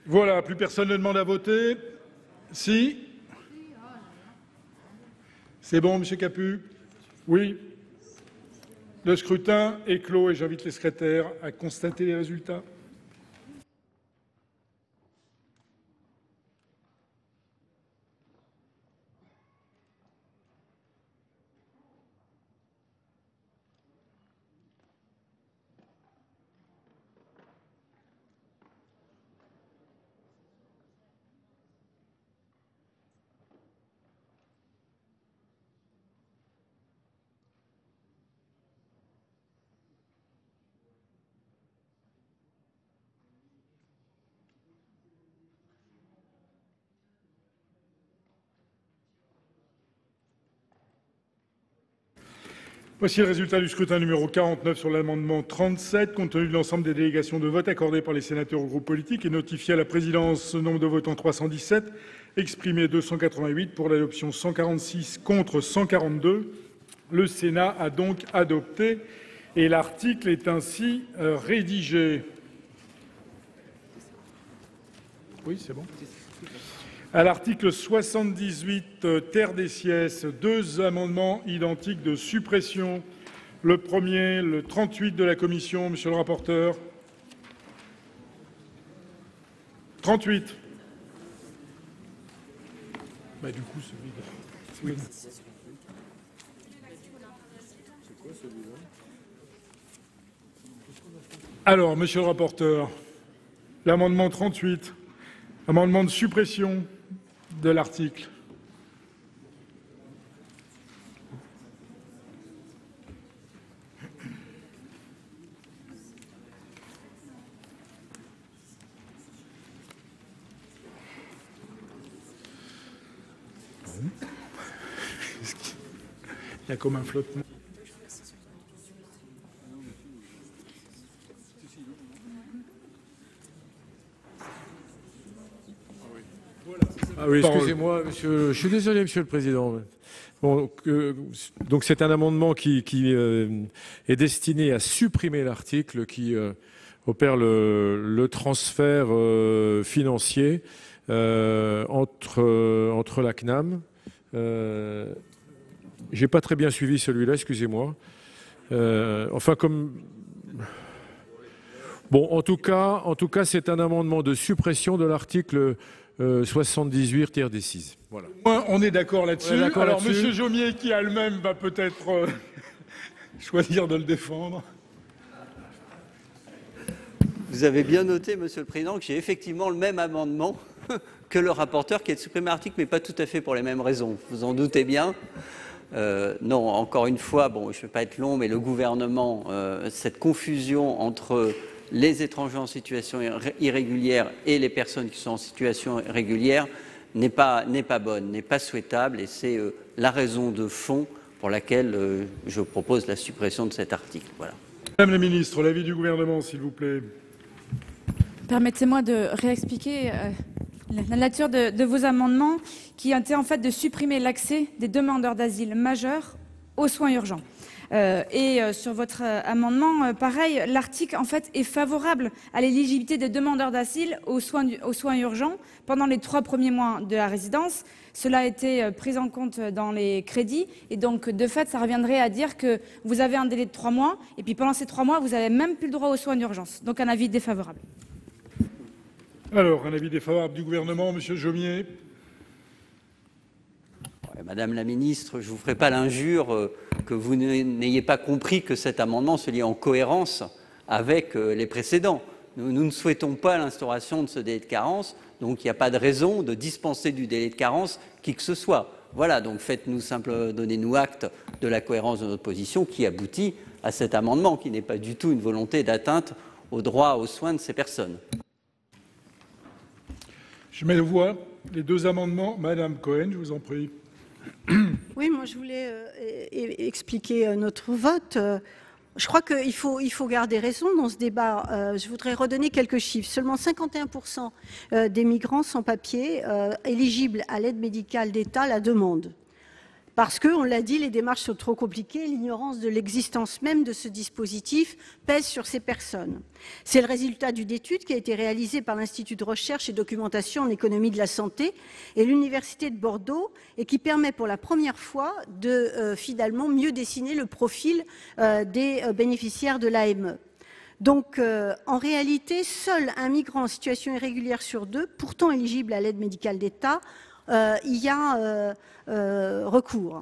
Voilà, plus personne ne demande à voter. Si. C'est bon, Monsieur Capu? Oui. Le scrutin est clos et j'invite les secrétaires à constater les résultats. Voici le résultat du scrutin numéro 49 sur l'amendement 37. Compte tenu de l'ensemble des délégations de vote accordées par les sénateurs aux groupes politiques et notifiées à la présidence, nombre de votants 317, exprimé 288 pour l'adoption 146 contre 142. Le Sénat a donc adopté et l'article est ainsi rédigé. Oui, c'est bon. À l'article 78, terre des sièges, deux amendements identiques de suppression. Le premier, le 38 de la Commission, monsieur le rapporteur. 38. Bah, du coup, celui-là. Oui. Alors, monsieur le rapporteur, l'amendement 38, amendement de suppression de l'article. Il y a comme un flottement. Ah oui, excusez-moi, monsieur. Je suis désolé, monsieur le président. Bon, donc c'est un amendement qui est destiné à supprimer l'article qui opère le transfert financier entre la CNAM. J'ai pas très bien suivi celui-là, excusez-moi. Enfin, comme bon, en tout cas, c'est un amendement de suppression de l'article 78-6. Voilà. On est d'accord là-dessus. Alors, monsieur Jomier, qui a le même, va peut-être choisir de le défendre. Vous avez bien noté, monsieur le président, que j'ai effectivement le même amendement que le rapporteur qui est de supprimer l'article, mais pas tout à fait pour les mêmes raisons. Vous en doutez bien. Non, encore une fois, bon, je ne vais pas être long, mais le gouvernement, cette confusion entre les étrangers en situation irrégulière et les personnes qui sont en situation régulière n'est pas bonne, n'est pas souhaitable, et c'est la raison de fond pour laquelle je propose la suppression de cet article. Voilà. Madame la ministre, l'avis du gouvernement, s'il vous plaît. Permettez-moi de réexpliquer la nature de vos amendements qui étaient en fait de supprimer l'accès des demandeurs d'asile majeurs aux soins urgents. Sur votre amendement, pareil, l'article en fait est favorable à l'éligibilité des demandeurs d'asile aux soins urgents pendant les 3 premiers mois de la résidence. Cela a été pris en compte dans les crédits et donc de fait ça reviendrait à dire que vous avez un délai de 3 mois et puis pendant ces 3 mois vous n'avez même plus le droit aux soins d'urgence. Donc un avis défavorable. Alors, un avis défavorable du gouvernement, monsieur Jomier. Madame la ministre, je ne vous ferai pas l'injure que vous n'ayez pas compris que cet amendement se lie en cohérence avec les précédents. Nous ne souhaitons pas l'instauration de ce délai de carence, donc il n'y a pas de raison de dispenser du délai de carence qui que ce soit. Voilà, donc donnez-nous acte de la cohérence de notre position qui aboutit à cet amendement, qui n'est pas du tout une volonté d'atteinte au droit aux soins de ces personnes. Je mets aux voix les deux amendements. Madame Cohen, je vous en prie. Oui, moi je voulais expliquer notre vote. Je crois qu'il faut garder raison dans ce débat. Je voudrais redonner quelques chiffres. Seulement 51% des migrants sans papier éligibles à l'aide médicale d'État la demandent. Parce que, on l'a dit, les démarches sont trop compliquées, l'ignorance de l'existence même de ce dispositif pèse sur ces personnes. C'est le résultat d'une étude qui a été réalisée par l'Institut de recherche et documentation en économie de la santé et l'Université de Bordeaux et qui permet pour la première fois de finalement mieux dessiner le profil des bénéficiaires de l'AME. Donc, en réalité, seul un migrant en situation irrégulière sur 2, pourtant éligible à l'aide médicale d'État, il y a recours.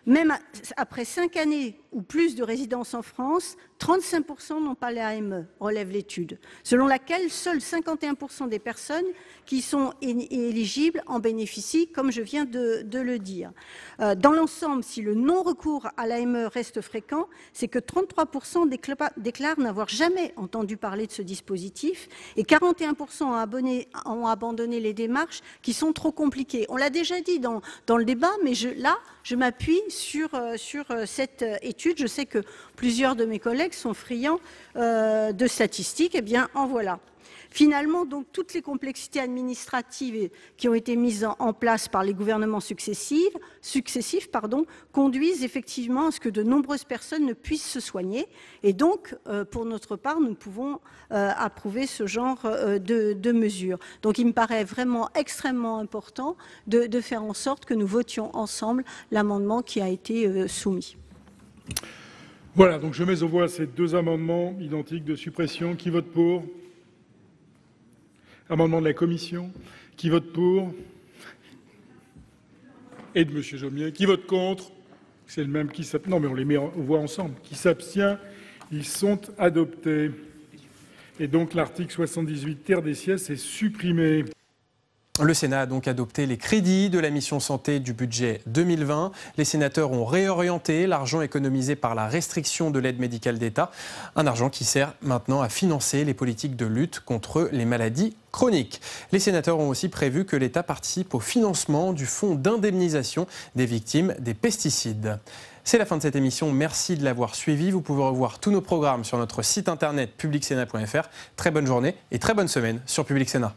Même après 5 années ou plus de résidence en France, 35% n'ont pas l'AME, relève l'étude, selon laquelle seuls 51% des personnes qui sont éligibles en bénéficient, comme je viens de le dire. Dans l'ensemble, si le non-recours à l'AME reste fréquent, c'est que 33% déclarent n'avoir jamais entendu parler de ce dispositif et 41% ont abandonné les démarches qui sont trop compliquées. On l'a déjà dit dans le débat, mais je m'appuie sur cette étude. Je sais que plusieurs de mes collègues sont friands de statistiques. Eh bien, en voilà. Finalement, donc, toutes les complexités administratives qui ont été mises en place par les gouvernements successifs conduisent effectivement à ce que de nombreuses personnes ne puissent se soigner. Et donc, pour notre part, nous pouvons approuver ce genre de mesures. Donc, il me paraît vraiment extrêmement important de faire en sorte que nous votions ensemble l'amendement qui a été soumis. Voilà, donc je mets aux voix ces deux amendements identiques de suppression. Qui vote pour ? Amendement de la Commission. Qui vote pour ? Et de M. Jomier. Qui vote contre ? C'est le même qui s'abstient. Non, mais on les met aux voix ensemble. Qui s'abstient ? Ils sont adoptés. Et donc l'article 78 ter des sièges est supprimé. Le Sénat a donc adopté les crédits de la mission santé du budget 2020. Les sénateurs ont réorienté l'argent économisé par la restriction de l'aide médicale d'État, un argent qui sert maintenant à financer les politiques de lutte contre les maladies chroniques. Les sénateurs ont aussi prévu que l'État participe au financement du fonds d'indemnisation des victimes des pesticides. C'est la fin de cette émission. Merci de l'avoir suivi. Vous pouvez revoir tous nos programmes sur notre site internet publicsénat.fr. Très bonne journée et très bonne semaine sur Public Sénat.